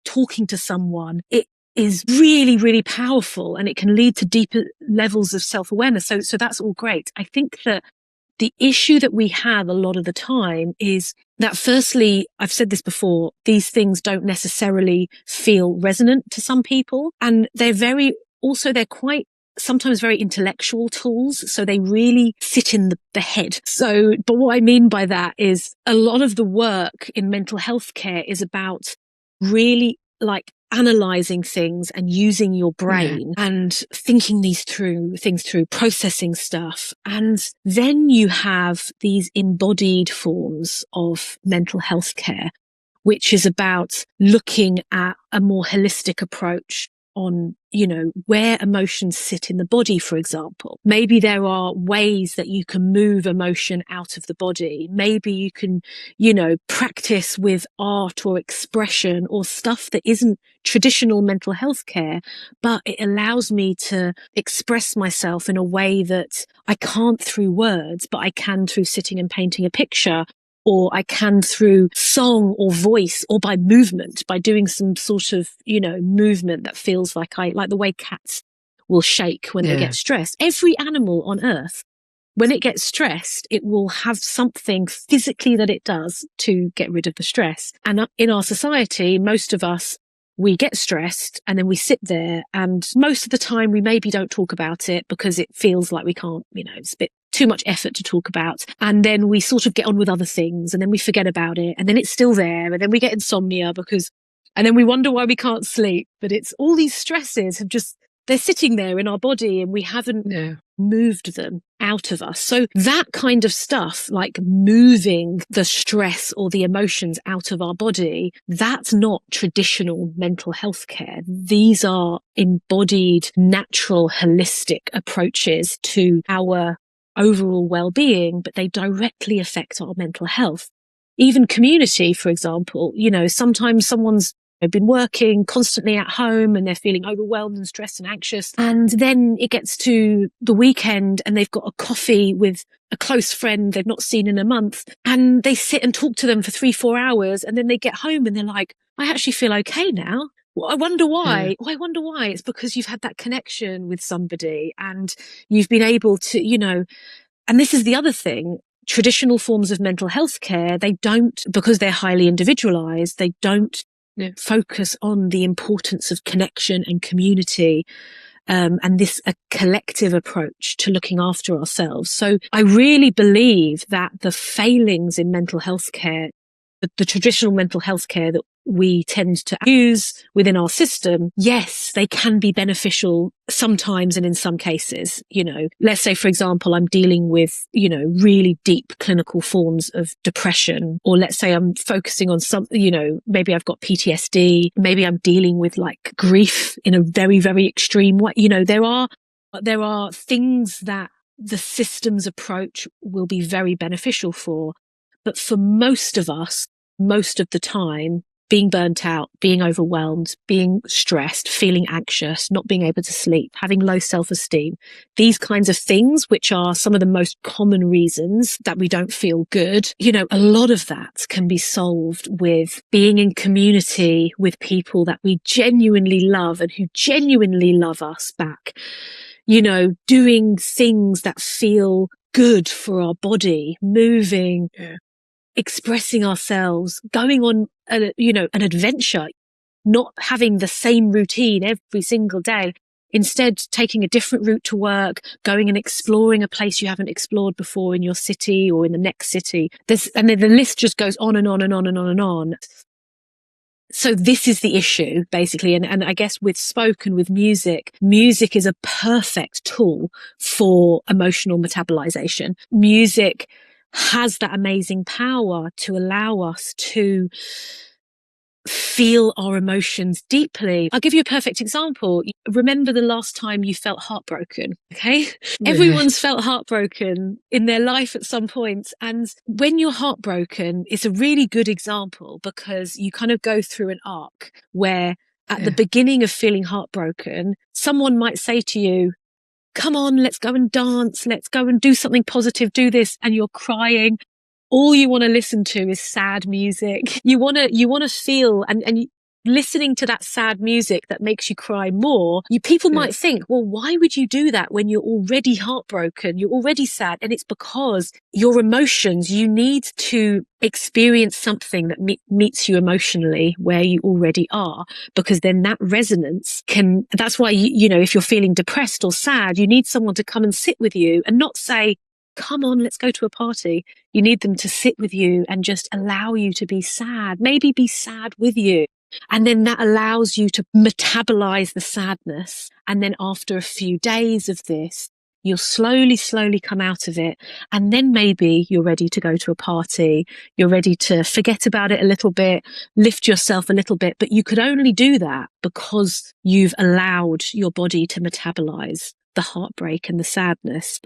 talking to someone, it is really, really powerful, and it can lead to deeper levels of self-awareness. So that's all great. I think that the issue that we have a lot of the time is that, firstly, I've said this before, these things don't necessarily feel resonant to some people. And they're quite sometimes very intellectual tools. So they really sit in the head. But what I mean by that is a lot of the work in mental health care is about really analyzing things and using your brain and thinking things through, processing stuff. And then you have these embodied forms of mental health care, which is about looking at a more holistic approach on, where emotions sit in the body, for example. Maybe there are ways that you can move emotion out of the body. Maybe you can, practice with art or expression or stuff that isn't traditional mental health care, but it allows me to express myself in a way that I can't through words, but I can through sitting and painting a picture, or I can through song or voice, or by movement, by doing some sort of, movement that feels like the way cats will shake when they get stressed. Every animal on earth, when it gets stressed, it will have something physically that it does to get rid of the stress. And in our society, most of us, we get stressed and then we sit there, and most of the time we maybe don't talk about it because it feels like we can't, it's a bit too much effort to talk about. And then we sort of get on with other things, and then we forget about it, and then it's still there, and then we get insomnia and then we wonder why we can't sleep. But it's all these stresses they're sitting there in our body, and we haven't moved them out of us. So that kind of stuff, like moving the stress or the emotions out of our body, that's not traditional mental health care. These are embodied, natural, holistic approaches to our overall well-being, but they directly affect our mental health. Even community, for example, sometimes someone's been working constantly at home and they're feeling overwhelmed and stressed and anxious. And then it gets to the weekend and they've got a coffee with a close friend they've not seen in a month, and they sit and talk to them for 3-4 hours. And then they get home and they're like, I actually feel okay now. Well, I wonder why. I wonder why. It's because you've had that connection with somebody and you've been able to, and this is the other thing. Traditional forms of mental health care, they don't, because they're highly individualized, they don't focus on the importance of connection and community, and this a collective approach to looking after ourselves. So I really believe that the failings in mental health care, the traditional mental health care that we tend to use within our system, yes, they can be beneficial sometimes and in some cases. Let's say, for example, I'm dealing with, really deep clinical forms of depression, or let's say I'm focusing on maybe I've got PTSD, maybe I'm dealing with like grief in a very, very extreme way. There are things that the systems approach will be very beneficial for. But for most of us, most of the time, being burnt out, being overwhelmed, being stressed, feeling anxious, not being able to sleep, having low self-esteem, these kinds of things, which are some of the most common reasons that we don't feel good, a lot of that can be solved with being in community with people that we genuinely love and who genuinely love us back. Doing things that feel good for our body, moving, expressing ourselves, going on an adventure, not having the same routine every single day. Instead, taking a different route to work, going and exploring a place you haven't explored before in your city or in the next city. And then the list just goes on and on and on and on and on. So this is the issue, basically. And I guess with spoken, with music, music is a perfect tool for emotional metabolization. Music has that amazing power to allow us to feel our emotions deeply. I'll give you a perfect example. Remember the last time you felt heartbroken, okay? Everyone's felt heartbroken in their life at some point. And when you're heartbroken, it's a really good example because you kind of go through an arc where at the beginning of feeling heartbroken, someone might say to you, come on, let's go and dance. Let's go and do something positive. Do this. And you're crying. All you want to listen to is sad music. You want to feel listening to that sad music that makes you cry more. People might think, well, why would you do that when you're already heartbroken? You're already sad. And it's because your emotions, you need to experience something that meets you emotionally where you already are, because then that resonance that's why, if you're feeling depressed or sad, you need someone to come and sit with you and not say, come on, let's go to a party. You need them to sit with you and just allow you to be sad, maybe be sad with you. And then that allows you to metabolize the sadness. And then after a few days of this, you'll slowly come out of it. And then maybe you're ready to go to a party. You're ready to forget about it a little bit, lift yourself a little bit. But you could only do that because you've allowed your body to metabolize the heartbreak and the sadness.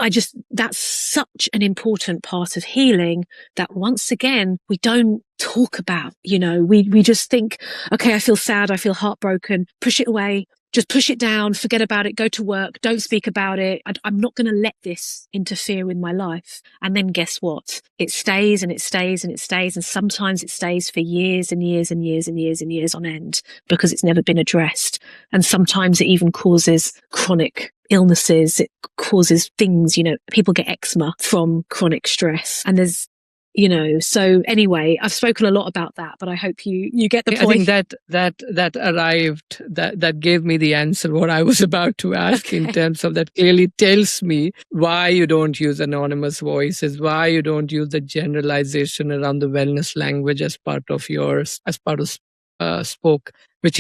That's such an important part of healing that once again, we don't talk about, we just think, okay, I feel sad. I feel heartbroken. Push it away. Just push it down, forget about it, go to work, don't speak about it. I'm not going to let this interfere with my life. And then guess what? It stays and it stays and it stays. And sometimes it stays for years and years and years and years and years on end because it's never been addressed. And sometimes it even causes chronic illnesses. It causes things, people get eczema from chronic stress. And so anyway, I've spoken a lot about that, but I hope you get the point.
I think that gave me the answer what I was about to ask in terms of that clearly tells me why you don't use anonymous voices, why you don't use the generalization around the wellness language as part of spoke, which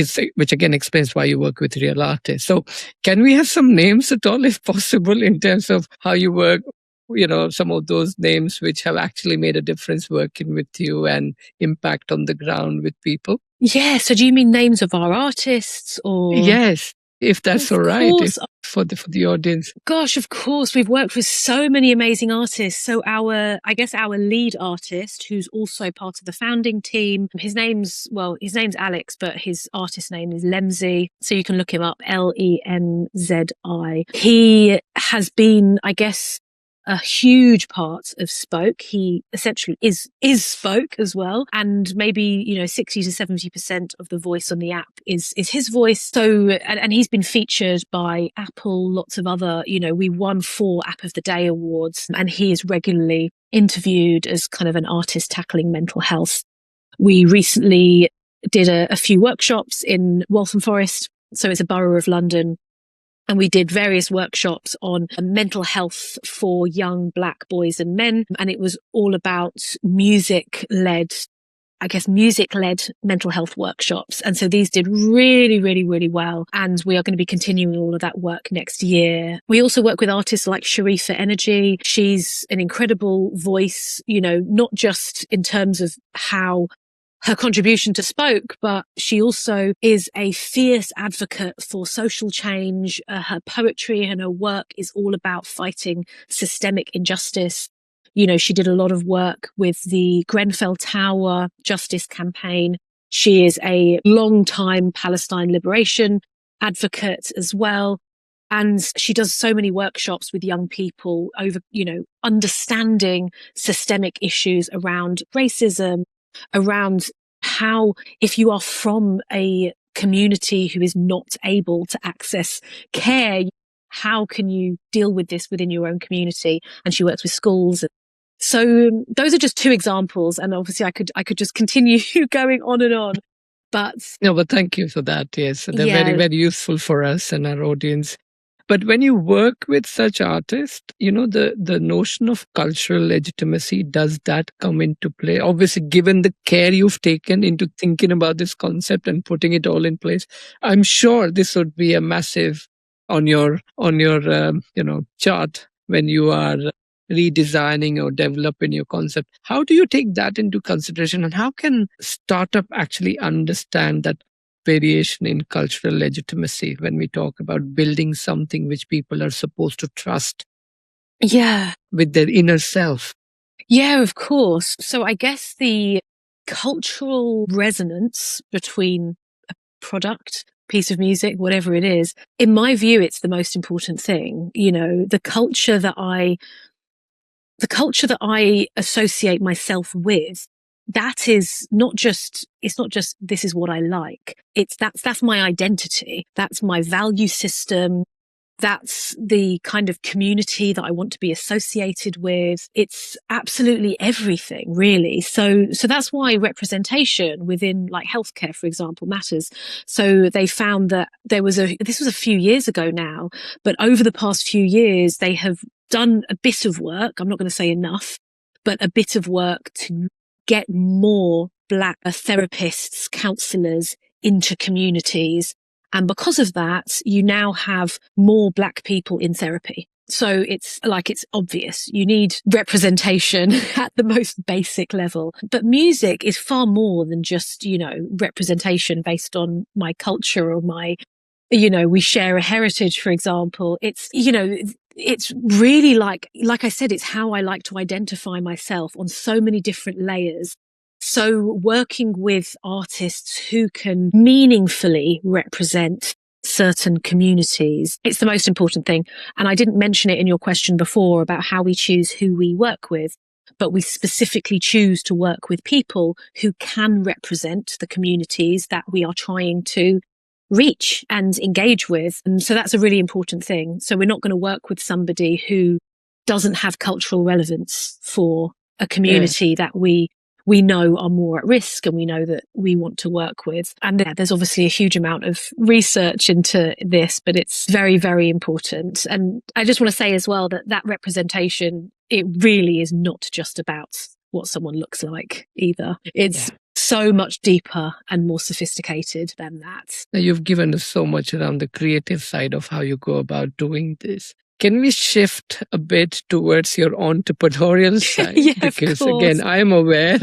again explains why you work with real artists. So can we have some names at all, if possible, in terms of how you work? Some of those names which have actually made a difference working with you and impact on the ground with people.
Yeah. So do you mean names of our artists or?
Yes, if that's all right for the audience.
Gosh, of course. We've worked with so many amazing artists. So our lead artist, who's also part of the founding team, his name's Alex, but his artist name is Lemzi. So you can look him up, Lenzi. He has been, I guess, a huge part of Spoke. He essentially is Spoke as well. And maybe, 60 to 70% of the voice on the app is his voice. So, and he's been featured by Apple, lots of other, we won 4 App of the Day awards, and he is regularly interviewed as kind of an artist tackling mental health. We recently did a few workshops in Waltham Forest. So it's a borough of London. And we did various workshops on mental health for young Black boys and men. And it was all about music-led mental health workshops. And so these did really, really, really well. And we are going to be continuing all of that work next year. We also work with artists like Sharifa Energy. She's an incredible voice, not just in terms of how her contribution to Spoke, but she also is a fierce advocate for social change. Her poetry and her work is all about fighting systemic injustice. She did a lot of work with the Grenfell Tower Justice Campaign. She is a long-time Palestine liberation advocate as well. And she does so many workshops with young people over, understanding systemic issues around racism, around how, if you are from a community who is not able to access care, how can you deal with this within your own community? And she works with schools. So those are just 2 examples. And obviously I could just continue going on and on. But
thank you for that. Yes, they're very, very useful for us and our audience. But when you work with such artists, the notion of cultural legitimacy, does that come into play? Obviously, given the care you've taken into thinking about this concept and putting it all in place, I'm sure this would be a massive on your chart when you are redesigning or developing your concept. How do you take that into consideration, and how can startup actually understand that variation in cultural legitimacy when we talk about building something which people are supposed to trust
Yeah.
with their inner self?
Yeah, of course. So I guess the cultural resonance between a product, piece of music, whatever it is, in my view, it's the most important thing. The culture that I associate myself with, that is not just, it's not just this is what I like. That's my identity. That's my value system. That's the kind of community that I want to be associated with. It's absolutely everything, really. So that's why representation within like healthcare, for example, matters. So they found that this was a few years ago now, but over the past few years, they have done a bit of work. I'm not going to say enough, but a bit of work to get more Black therapists, counselors into communities. And because of that, you now have more Black people in therapy. So it's obvious. You need representation at the most basic level. But music is far more than just, representation based on my culture or we share a heritage, for example. It's really like I said, it's how I like to identify myself on so many different layers. So working with artists who can meaningfully represent certain communities, it's the most important thing. And I didn't mention it in your question before about how we choose who we work with, but we specifically choose to work with people who can represent the communities that we are trying to reach and engage with. And so that's a really important thing. So we're not going to work with somebody who doesn't have cultural relevance for a community that we know are more at risk and we know that we want to work with. And there's obviously a huge amount of research into this, but it's very, very important. And I just want to say as well that representation, it really is not just about what someone looks like either. It's so much deeper and more sophisticated than that.
Now, you've given us so much around the creative side of how you go about doing this. Can we shift a bit towards your entrepreneurial side?
Yeah,
because
of course.
again, I am aware,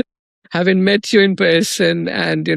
having met you in person and,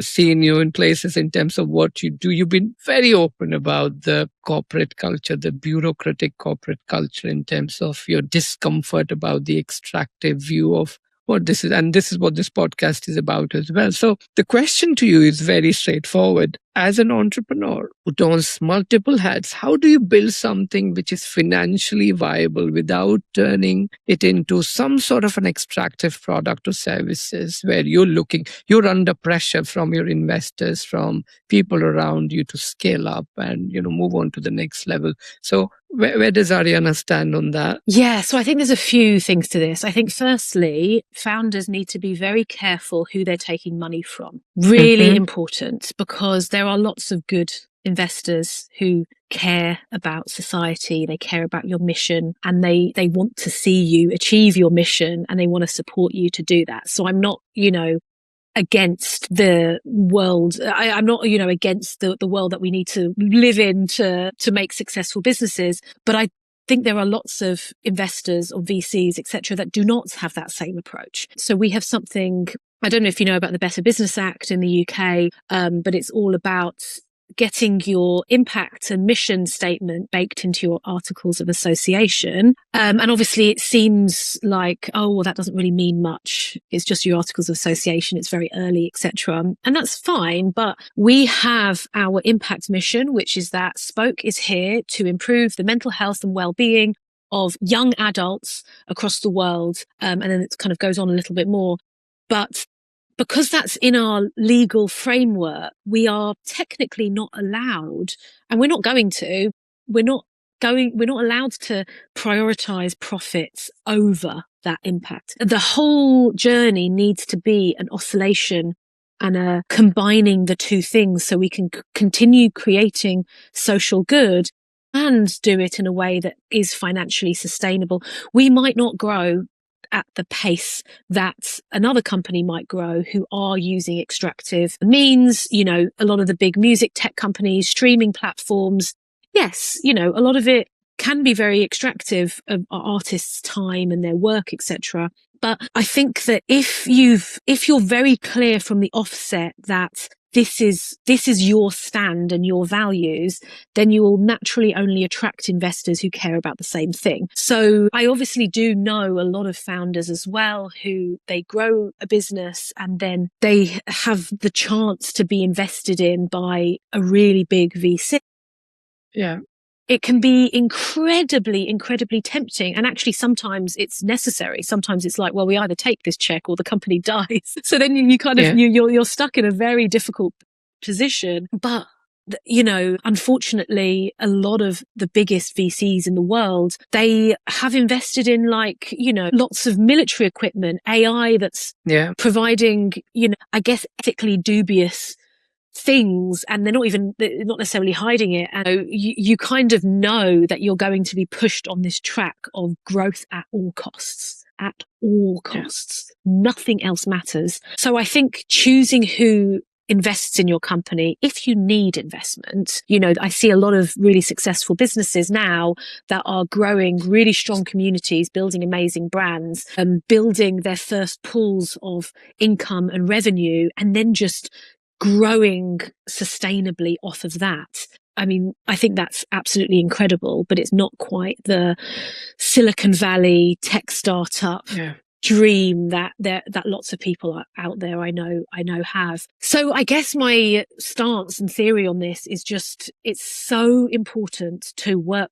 seen you in places in terms of what you do, you've been very open about the corporate culture, the bureaucratic corporate culture, in terms of your discomfort about the extractive view of what this is. And this is what this podcast is about as well. So the question to you is very straightforward. As an entrepreneur who owns multiple hats, how do you build something which is financially viable without turning it into some sort of an extractive product or services where you're under pressure from your investors, from people around you to scale up and, move on to the next level? So where does Arianna stand on that?
Yeah, so I think there's a few things to this. I think firstly, founders need to be very careful who they're taking money from. Really important, because there are lots of good investors who care about society, they care about your mission, and they want to see you achieve your mission and they want to support you to do that. So I'm not, against the world. I'm not, against the world that we need to live in to make successful businesses. But I think there are lots of investors or VCs, etc., that do not have that same approach. So we have something, I don't know if you know about the Better Business Act in the UK, but it's all about getting your impact and mission statement baked into your articles of association. And obviously it seems like, oh, well, that doesn't really mean much. It's just your articles of association. It's very early, etc. And that's fine. But we have our impact mission, which is that Spoke is here to improve the mental health and well-being of young adults across the world. And then it kind of goes on a little bit more. But because that's in our legal framework, we are technically not allowed, and we're not going to, we're not allowed to prioritize profits over that impact. The whole journey needs to be an oscillation and a combining the two things so we can continue creating social good and do it in a way that is financially sustainable. We might not grow at the pace that another company might grow who are using extractive means. You know, a lot of the big music tech companies, streaming platforms, yes, you know, a lot of it can be very extractive of artists' time and their work, etc. But I think that if you're very clear from the offset that this is your stand and your values, then you will naturally only attract investors who care about the same thing. So I obviously do know a lot of founders as well who they grow a business and then they have the chance to be invested in by a really big VC.
Yeah.
It can be incredibly, incredibly tempting. And actually, sometimes it's necessary. Sometimes it's like, well, we either take this check or the company dies. So then you kind of, you're stuck in a very difficult position. But, you know, unfortunately, a lot of the biggest VCs in the world, they have invested in like, you know, lots of military equipment, AI that's providing, you know, I guess ethically dubious things, and they're not necessarily hiding it. And you kind of know that you're going to be pushed on this track of growth at all costs. At all costs. Nothing else matters. So I think choosing who invests in your company, if you need investment, you know, I see a lot of really successful businesses now that are growing really strong communities, building amazing brands, and building their first pools of income and revenue, and then just growing sustainably off of that. I mean, I think that's absolutely incredible, but it's not quite the Silicon Valley tech startup dream that lots of people out there I know have. So I guess my stance and theory on this is just, it's so important to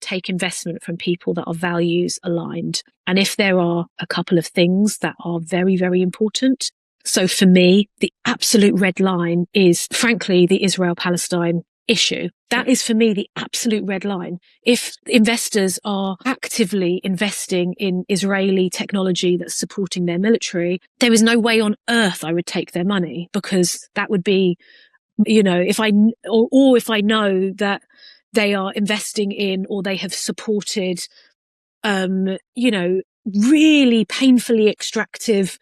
take investment from people that are values aligned. And if there are a couple of things that are very, very important, so for me, the absolute red line is, frankly, the Israel-Palestine issue. That is, for me, the absolute red line. If investors are actively investing in Israeli technology that's supporting their military, there is no way on earth I would take their money, because that would be, you know, if I know that they are investing in, or they have supported, you know, really painfully extractive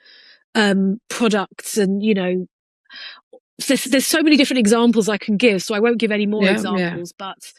products, and, you know, there's so many different examples I can give, so I won't give any more examples, but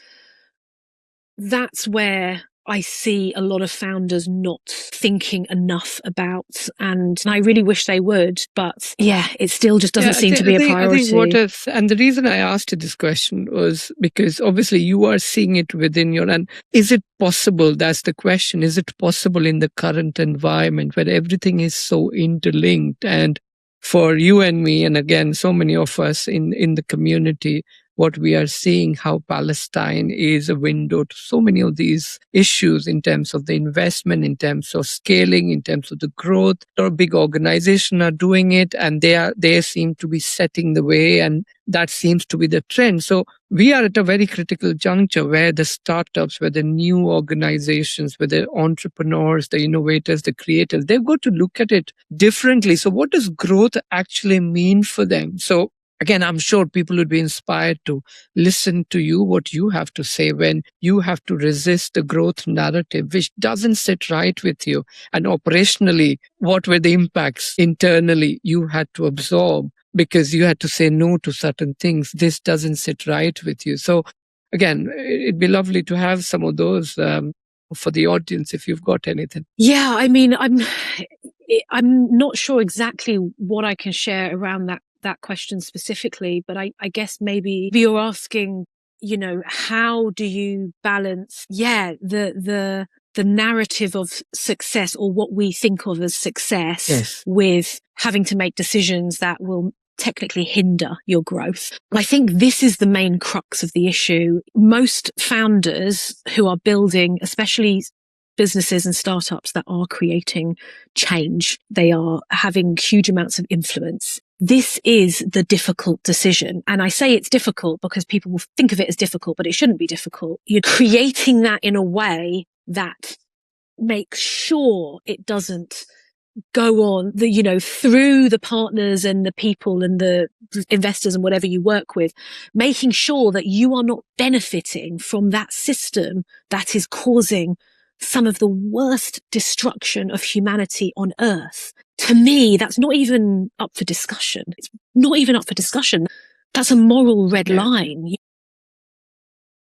that's where I see a lot of founders not thinking enough about, and I really wish they would, but it still just doesn't seem to be a priority.
And the reason I asked you this question was because obviously you are seeing it within and is it possible, that's the question, is it possible in the current environment where everything is so interlinked, and for you and me, and again, so many of us in the community, what we are seeing, how Palestine is a window to so many of these issues in terms of the investment, in terms of scaling, in terms of the growth. A lot of big organizations are doing it, and they seem to be setting the way, and that seems to be the trend. So we are at a very critical juncture where the startups, where the new organizations, where the entrepreneurs, the innovators, the creators, they've got to look at it differently. So what does growth actually mean for them? So again, I'm sure people would be inspired to listen to you, what you have to say when you have to resist the growth narrative, which doesn't sit right with you. And operationally, what were the impacts internally you had to absorb because you had to say no to certain things? This doesn't sit right with you. So again, it'd be lovely to have some of those for the audience if you've got anything.
Yeah, I mean, I'm not sure exactly what I can share around that question specifically, but I guess maybe you're asking, you know, how do you balance the narrative of success, or what we think of as success, with having to make decisions that will technically hinder your growth. I think this is the main crux of the issue. Most founders who are building, especially businesses and startups that are creating change, they are having huge amounts of influence. This is the difficult decision. And I say it's difficult because people will think of it as difficult, but it shouldn't be difficult. You're creating that in a way that makes sure it doesn't go on through the partners and the people and the investors and whatever you work with, making sure that you are not benefiting from that system that is causing some of the worst destruction of humanity on earth. To me, that's not even up for discussion. It's not even up for discussion. That's a moral red line.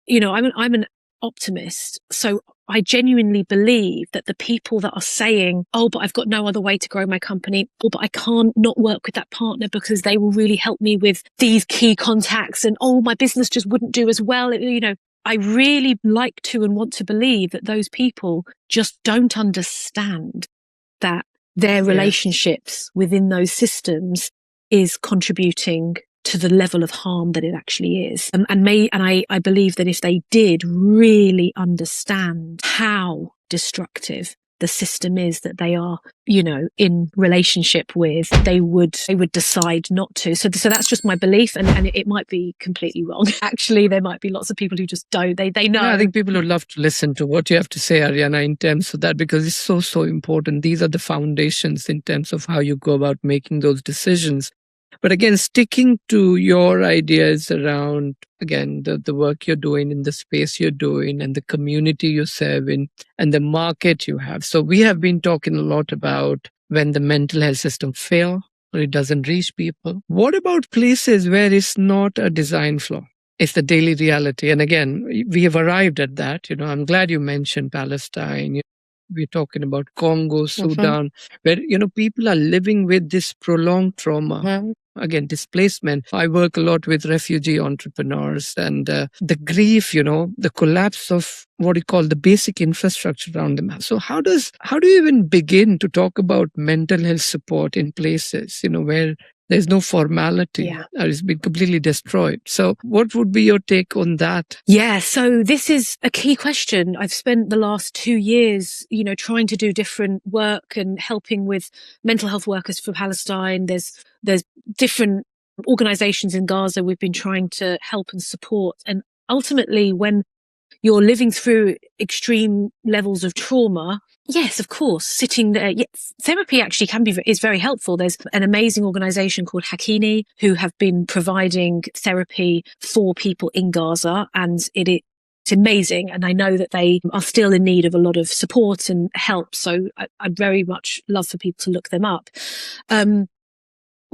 I'm an optimist. So I genuinely believe that the people that are saying, oh, but I've got no other way to grow my company, or but I can't not work with that partner because they will really help me with these key contacts, and oh, my business just wouldn't do as well. I really like to and want to believe that those people just don't understand that their relationships within those systems is contributing to the level of harm that it actually is. And I believe that if they did really understand how destructive the system is that they are, in relationship with, they would decide not to. So that's just my belief, and it might be completely wrong. Actually, there might be lots of people who just don't. They know.
Yeah, I think people would love to listen to what you have to say, Arianna, in terms of that, because it's so important. These are the foundations in terms of how you go about making those decisions. But again, sticking to your ideas around, again, the work you're doing in the space you're doing and the community you serve in and the market you have. So we have been talking a lot about when the mental health system fails or it doesn't reach people. What about places where it's not a design flaw? It's the daily reality. And again, we have arrived at that. I'm glad you mentioned Palestine. We're talking about Congo, Sudan, where, people are living with this prolonged trauma. Again, displacement. I work a lot with refugee entrepreneurs, and the grief, the collapse of what you call the basic infrastructure around them. So how do you even begin to talk about mental health support in places, where there's no formality or it's been completely destroyed? So what would be your take on that?
Yeah, so this is a key question. I've spent the last 2 years, trying to do different work and helping with mental health workers for Palestine. There's different organizations in Gaza we've been trying to help and support. And ultimately, when you're living through extreme levels of trauma, yes, of course, sitting there, therapy actually is very helpful. There's an amazing organization called Hakini who have been providing therapy for people in Gaza, and it's amazing. And I know that they are still in need of a lot of support and help. So I'd very much love for people to look them up.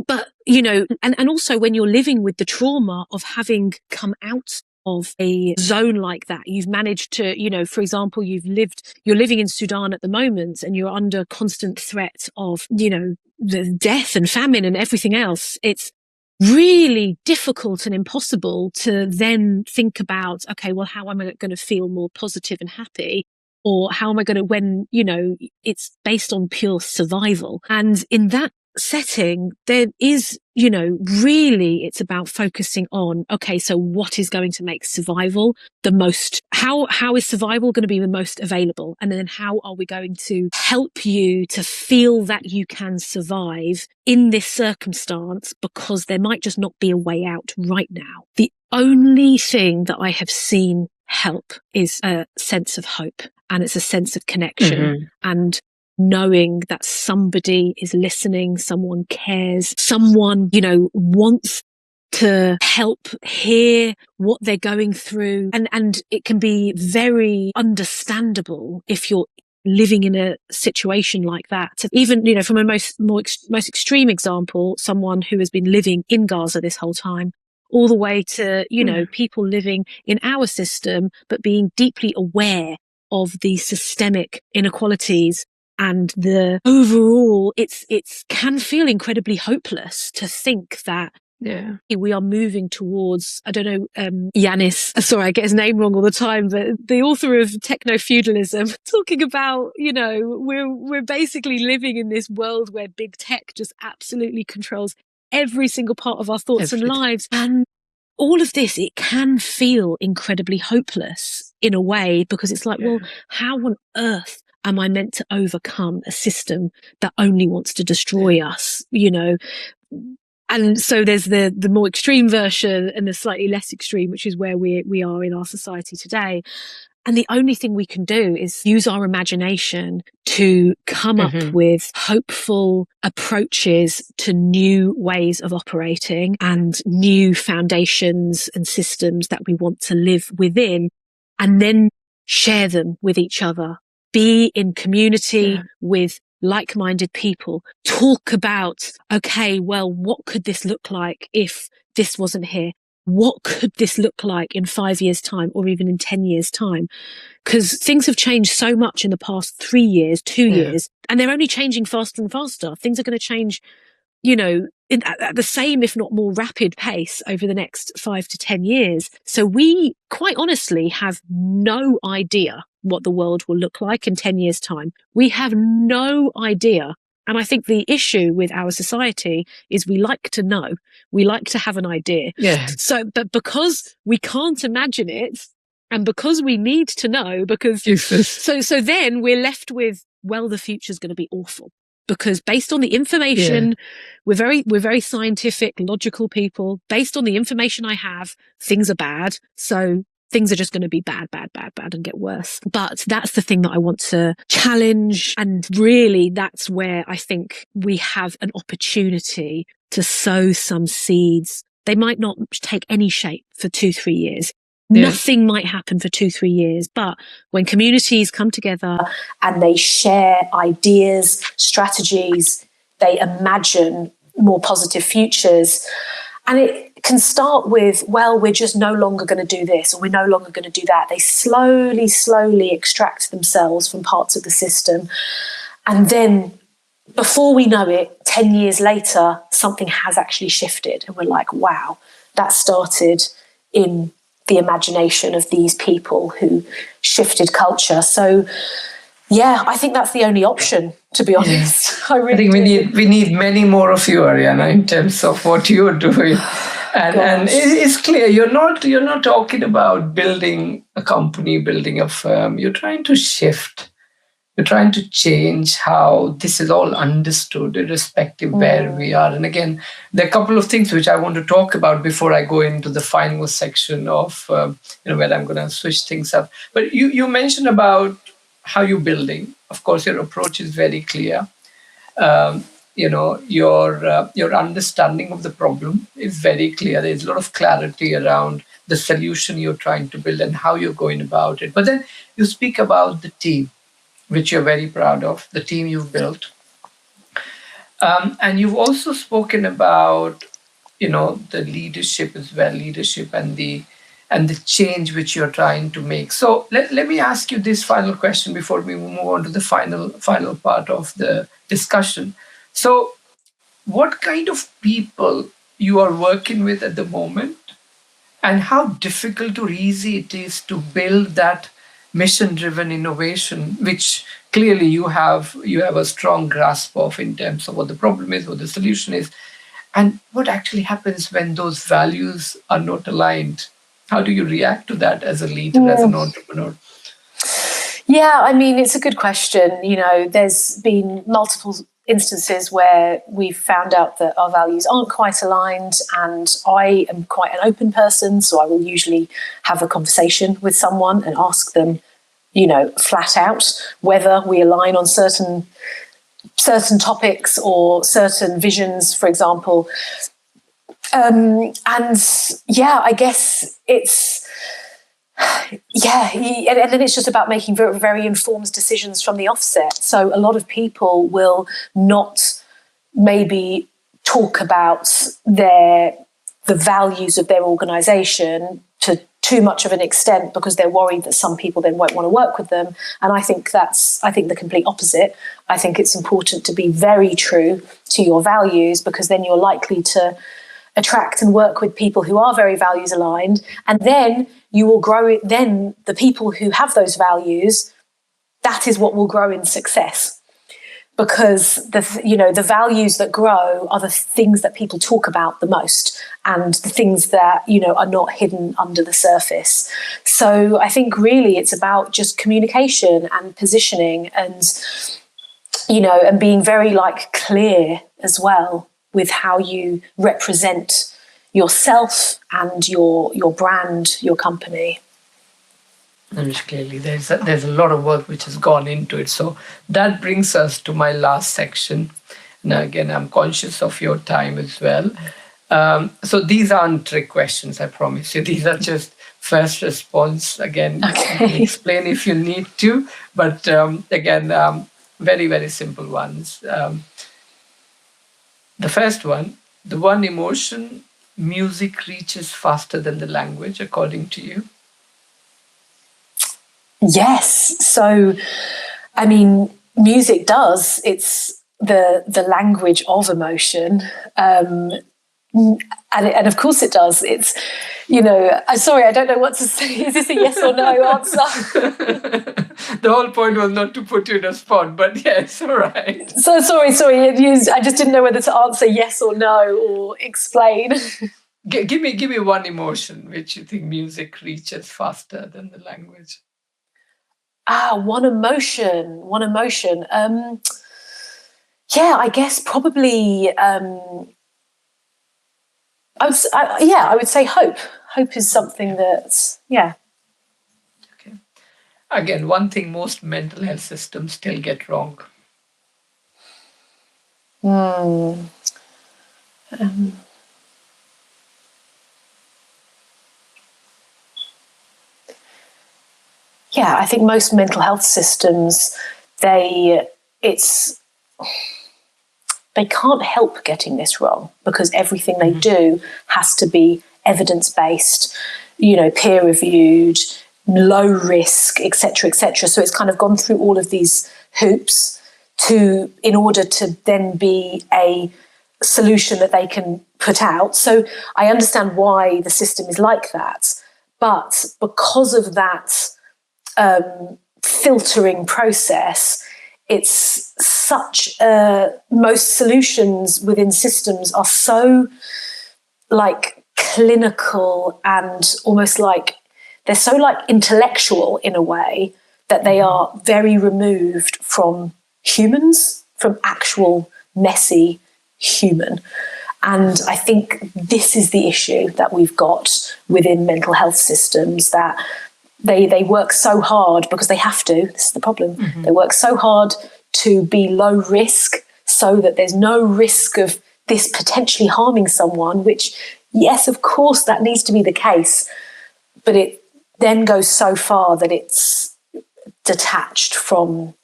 But, and also when you're living with the trauma of having come out of a zone like that, you've managed to, for example, you're living in Sudan at the moment and you're under constant threat of, the death and famine and everything else. It's really difficult and impossible to then think about, okay, well, how am I going to feel more positive and happy? Or how am I going to, when, it's based on pure survival. And in that setting, there is, really it's about focusing on, okay, so what is going to make survival the most, how is survival going to be the most available? And then how are we going to help you to feel that you can survive in this circumstance, because there might just not be a way out right now. The only thing that I have seen help is a sense of hope, and it's a sense of connection and knowing that somebody is listening, someone cares, someone, wants to help hear what they're going through. And it can be very understandable if you're living in a situation like that. Even, from a most extreme example, someone who has been living in Gaza this whole time, all the way to, people living in our system, but being deeply aware of the systemic inequalities. And the overall, it can feel incredibly hopeless to think that we are moving towards, I don't know, Yanis, sorry, I get his name wrong all the time, but the author of Techno-Feudalism, talking about, we're basically living in this world where big tech just absolutely controls every single part of our thoughts and lives. And all of this, it can feel incredibly hopeless in a way, because it's like, well, how on earth am I meant to overcome a system that only wants to destroy us, And so there's the more extreme version and the slightly less extreme, which is where we are in our society today. And the only thing we can do is use our imagination to come up with hopeful approaches to new ways of operating and new foundations and systems that we want to live within, and then share them with each other. Be in community with like-minded people. Talk about, okay, well, what could this look like if this wasn't here? What could this look like in 5 years' time or even in 10 years' time? Because things have changed so much in the past 3 years, 2 years, and they're only changing faster and faster. Things are going to change, at the same, if not more rapid pace over the next 5 to 10 years. So we quite honestly have no idea what the world will look like in 10 years' time. We have no idea. And I think the issue with our society is we like to know, we like to have an idea.
Yeah.
So, but because we can't imagine it, and because we need to know, so then we're left with, well, the future's going to be awful. Because based on the information, we're very scientific, logical people. Based on the information I have, things are bad. So things are just going to be bad and get worse. But that's the thing that I want to challenge. And really, that's where I think we have an opportunity to sow some seeds. They might not take any shape for 2-3 years. Nothing might happen for 2-3 years. But when communities come together and they share ideas, strategies, they imagine more positive futures. And it can start with, well, we're just no longer going to do this, or we're no longer going to do that. They slowly extract themselves from parts of the system. And then before we know it, 10 years later, something has actually shifted. And we're like, wow, that started in the imagination of these people who shifted culture. So, yeah, I think that's the only option, to be honest.
I think we need many more of you, Arianna, in terms of what you're doing. And it's clear you're not talking about building a company, building a firm. You're trying to shift. You're trying to change how this is all understood, irrespective where we are. And again, there are a couple of things which I want to talk about before I go into the final section of where I'm going to switch things up. But you mentioned about how you're building. Of course, your approach is very clear. Your understanding of the problem is very clear. There's a lot of clarity around the solution you're trying to build and how you're going about it. But then you speak about the team, which you're very proud of, the team you've built. And you've also spoken about, the leadership as well, leadership and the change which you're trying to make. So let me ask you this final question before we move on to the final part of the discussion. So what kind of people you are working with at the moment, and how difficult or easy it is to build that mission-driven innovation, which clearly you have a strong grasp of in terms of what the problem is, what the solution is, and what actually happens when those values are not aligned? How do you react to that as a leader, as an entrepreneur?
Yeah, I mean, it's a good question. There's been multiple instances where we've found out that our values aren't quite aligned, and I am quite an open person, so I will usually have a conversation with someone and ask them, flat out whether we align on certain topics or certain visions, for example. I guess it's and then it's just about making very, very informed decisions from the offset. So a lot of people will not maybe talk about the values of their organization to too much of an extent because they're worried that some people then won't want to work with them. And I think the complete opposite. I think it's important to be very true to your values, because then you're likely to attract and work with people who are very values aligned, and then you will grow it. Then the people who have those values, that is what will grow in success, because the values that grow are the things that people talk about the most, and the things that are not hidden under the surface. So I think really it's about just communication and positioning, and and being very clear as well with how you represent yourself and your brand, your company.
Clearly, there's a lot of work which has gone into it. So that brings us to my last section. Now, again, I'm conscious of your time as well. So these aren't trick questions, I promise you. These are just first response. Again, you can explain if you need to, but again, very, very simple ones. The first one, the one emotion music reaches faster than the language, according to you?
Yes. So, I mean, music does. It's the language of emotion. And of course it does. It's, I'm sorry, I don't know what to say. Is this a yes or no answer?
The whole point was not to put you in a spot, but yes, all right.
So sorry. I just didn't know whether to answer yes or no or explain.
Give me one emotion which you think music reaches faster than the language.
One emotion. I guess probably. I would say hope. Hope is something that,
Okay. Again, one thing most mental health systems still get wrong. I think most mental health systems, they can't help getting this wrong because everything they do has to be evidence-based, peer-reviewed, low risk, etc., etc. So it's kind of gone through all of these hoops in order to then be a solution that they can put out. So I understand why the system is like that, but because of that filtering process, it's such most solutions within systems are so like clinical and almost like they're so like intellectual in a way that they are very removed from humans, from actual messy human. And I think this is the issue that we've got within mental health systems, that they work so hard because they have to. This is the problem. They work so hard to be low risk so that there's no risk of this potentially harming someone, which, yes, of course, that needs to be the case. But it then goes so far that it's detached from,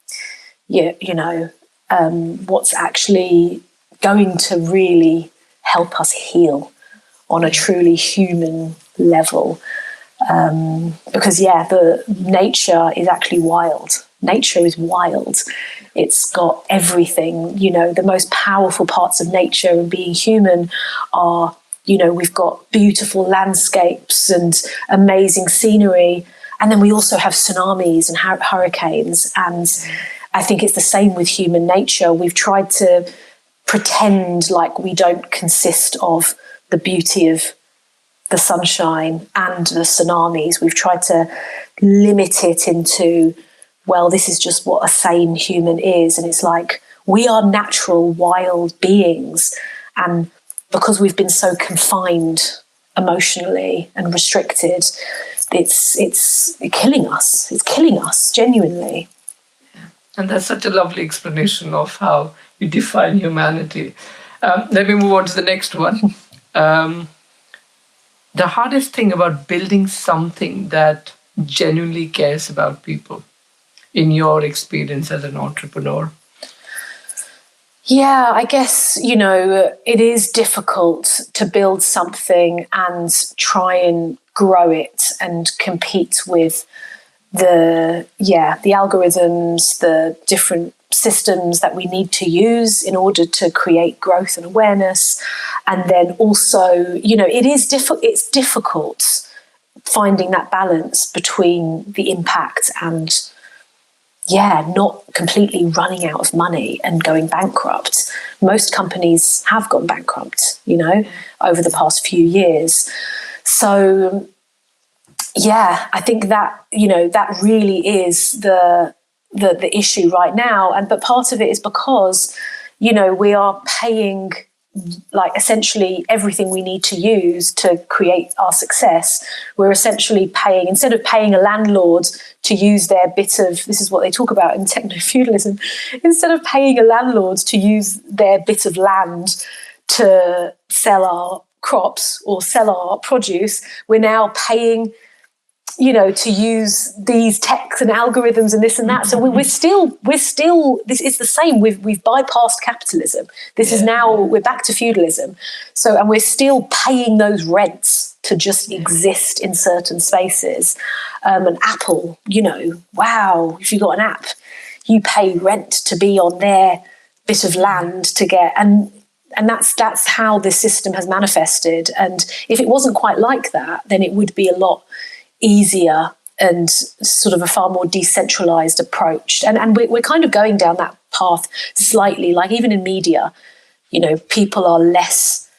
what's actually going to really help us heal on a truly human level. Because the nature is actually wild. Nature is wild. It's got everything. The most powerful parts of nature and being human are, we've got beautiful landscapes and amazing scenery. And then we also have tsunamis and hurricanes. And I think it's the same with human nature. We've tried to pretend like we don't consist of the beauty of the sunshine and the tsunamis. We've tried to limit it into, well, this is just what a sane human is. And it's like, we are natural, wild beings. And because we've been so confined emotionally and restricted, it's killing us. It's killing us, genuinely. And that's such a lovely explanation of how you define humanity. Let me move on to the next one. The hardest thing about building something that genuinely cares about people, in your experience as an entrepreneur?
Yeah, I guess, it is difficult to build something and try and grow it and compete with the algorithms, the different systems that we need to use in order to create growth and awareness. And then also, it's difficult finding that balance between the impact and not completely running out of money and going bankrupt. Most companies have gone bankrupt, over the past few years. So, I think that, that really is the issue right now. But part of it is because, we are paying like essentially everything we need to use to create our success, we're essentially paying, instead of paying a landlord to use their bit of, this is what they talk about in techno-feudalism, instead of paying a landlord to use their bit of land to sell our crops or sell our produce, we're now paying, to use these techs and algorithms and this and that. So we're still, this is the same. We've bypassed capitalism. This is now, we're back to feudalism. So, and we're still paying those rents to just exist in certain spaces. An Apple, wow, if you've got an app, you pay rent to be on their bit of land to get, and that's how this system has manifested. And if it wasn't quite like that, then it would be a lot easier and sort of a far more decentralized approach. And we're kind of going down that path slightly, like even in media, people are less,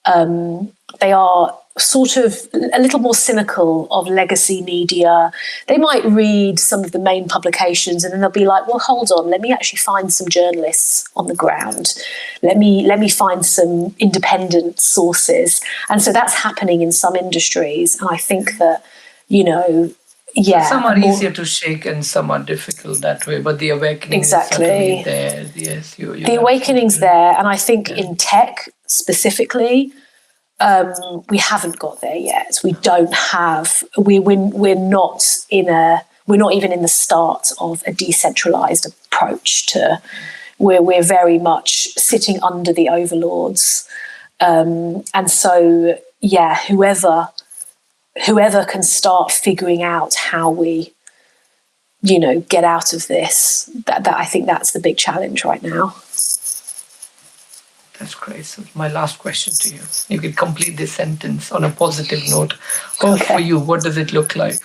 they are sort of a little more cynical of legacy media. They might read some of the main publications and then they'll be like, well, hold on, let me actually find some journalists on the ground. Let me find some independent sources. And so that's happening in some industries. And I think that,
some are easier to shake and some are difficult that way, but the awakening is certainly there. Yes,
the awakening's there, and I think in tech specifically, we haven't got there yet. We don't have. We're not even in the start of a decentralized approach to. We're very much sitting under the overlords, and so whoever can start figuring out how we, get out of this, that I think that's the big challenge right now.
That's great. So my last question to you. You can complete this sentence on a positive note. For you, what does it look like?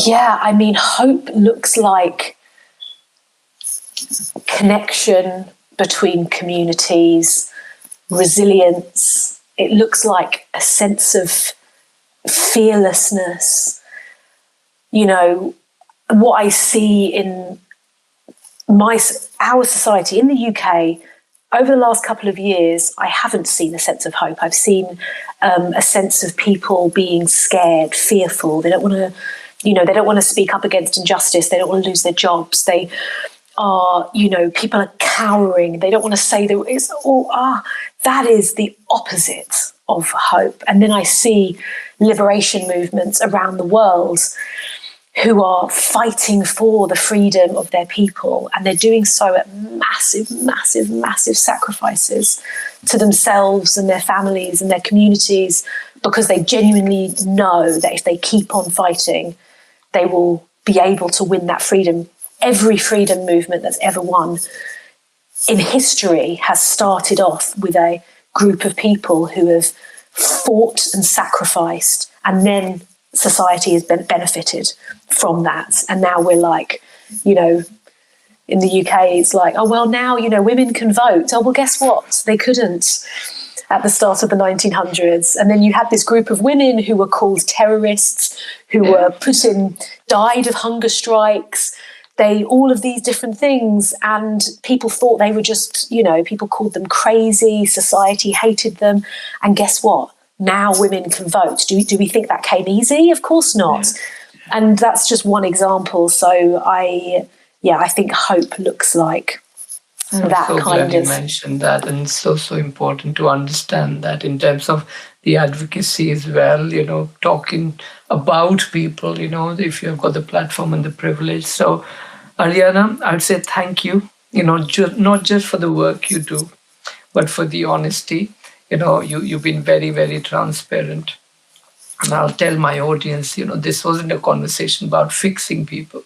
Yeah, I mean, hope looks like connection between communities, resilience. It looks like a sense of fearlessness. What I see in our society in the UK over the last couple of years, I haven't seen a sense of hope. I've seen a sense of people being scared, fearful. They don't want to. They don't want to speak up against injustice. They don't want to lose their jobs. They are, people are cowering. They don't want to say that is the opposite of hope. And then I see liberation movements around the world who are fighting for the freedom of their people. And they're doing so at massive, massive, massive sacrifices to themselves and their families and their communities, because they genuinely know that if they keep on fighting, they will be able to win that freedom. Every freedom movement that's ever won in history has started off with a group of people who have fought and sacrificed, and then society has benefited from that. And now we're like, in the UK, it's like, oh, well, now, women can vote. Oh, well, guess what? They couldn't at the start of the 1900s. And then you had this group of women who were called terrorists, who were died of hunger strikes, all of these different things. And people thought they were just, people called them crazy, society hated them. And guess what? Now women can vote. Do we think that came easy? Of course not. Yeah. And that's just one example. So I think hope looks like that
so
kind
glad
of.
You mentioned that, and it's so important to understand that in terms of the advocacy as well, talking about people, if you've got the platform and the privilege. So, Arianna, I would say thank you, not just for the work you do, but for the honesty. You've been very, very transparent. And I'll tell my audience, this wasn't a conversation about fixing people.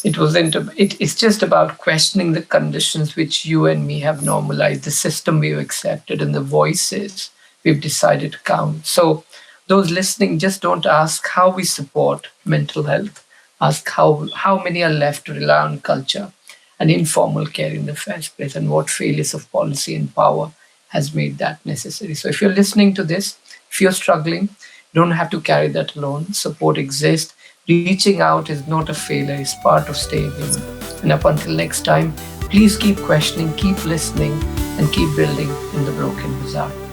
It's just about questioning the conditions which you and me have normalized, the system we've accepted, and the voices we've decided to count. So those listening, just don't ask how we support mental health. Ask how many are left to rely on culture and informal care in the first place, and what failures of policy and power has made that necessary. So if you're listening to this, If you're struggling, you don't have to carry that alone. Support exists. Reaching out is not a failure, it's part of staying human. And up until next time, please keep questioning, keep listening, and keep building in the broken bazaar.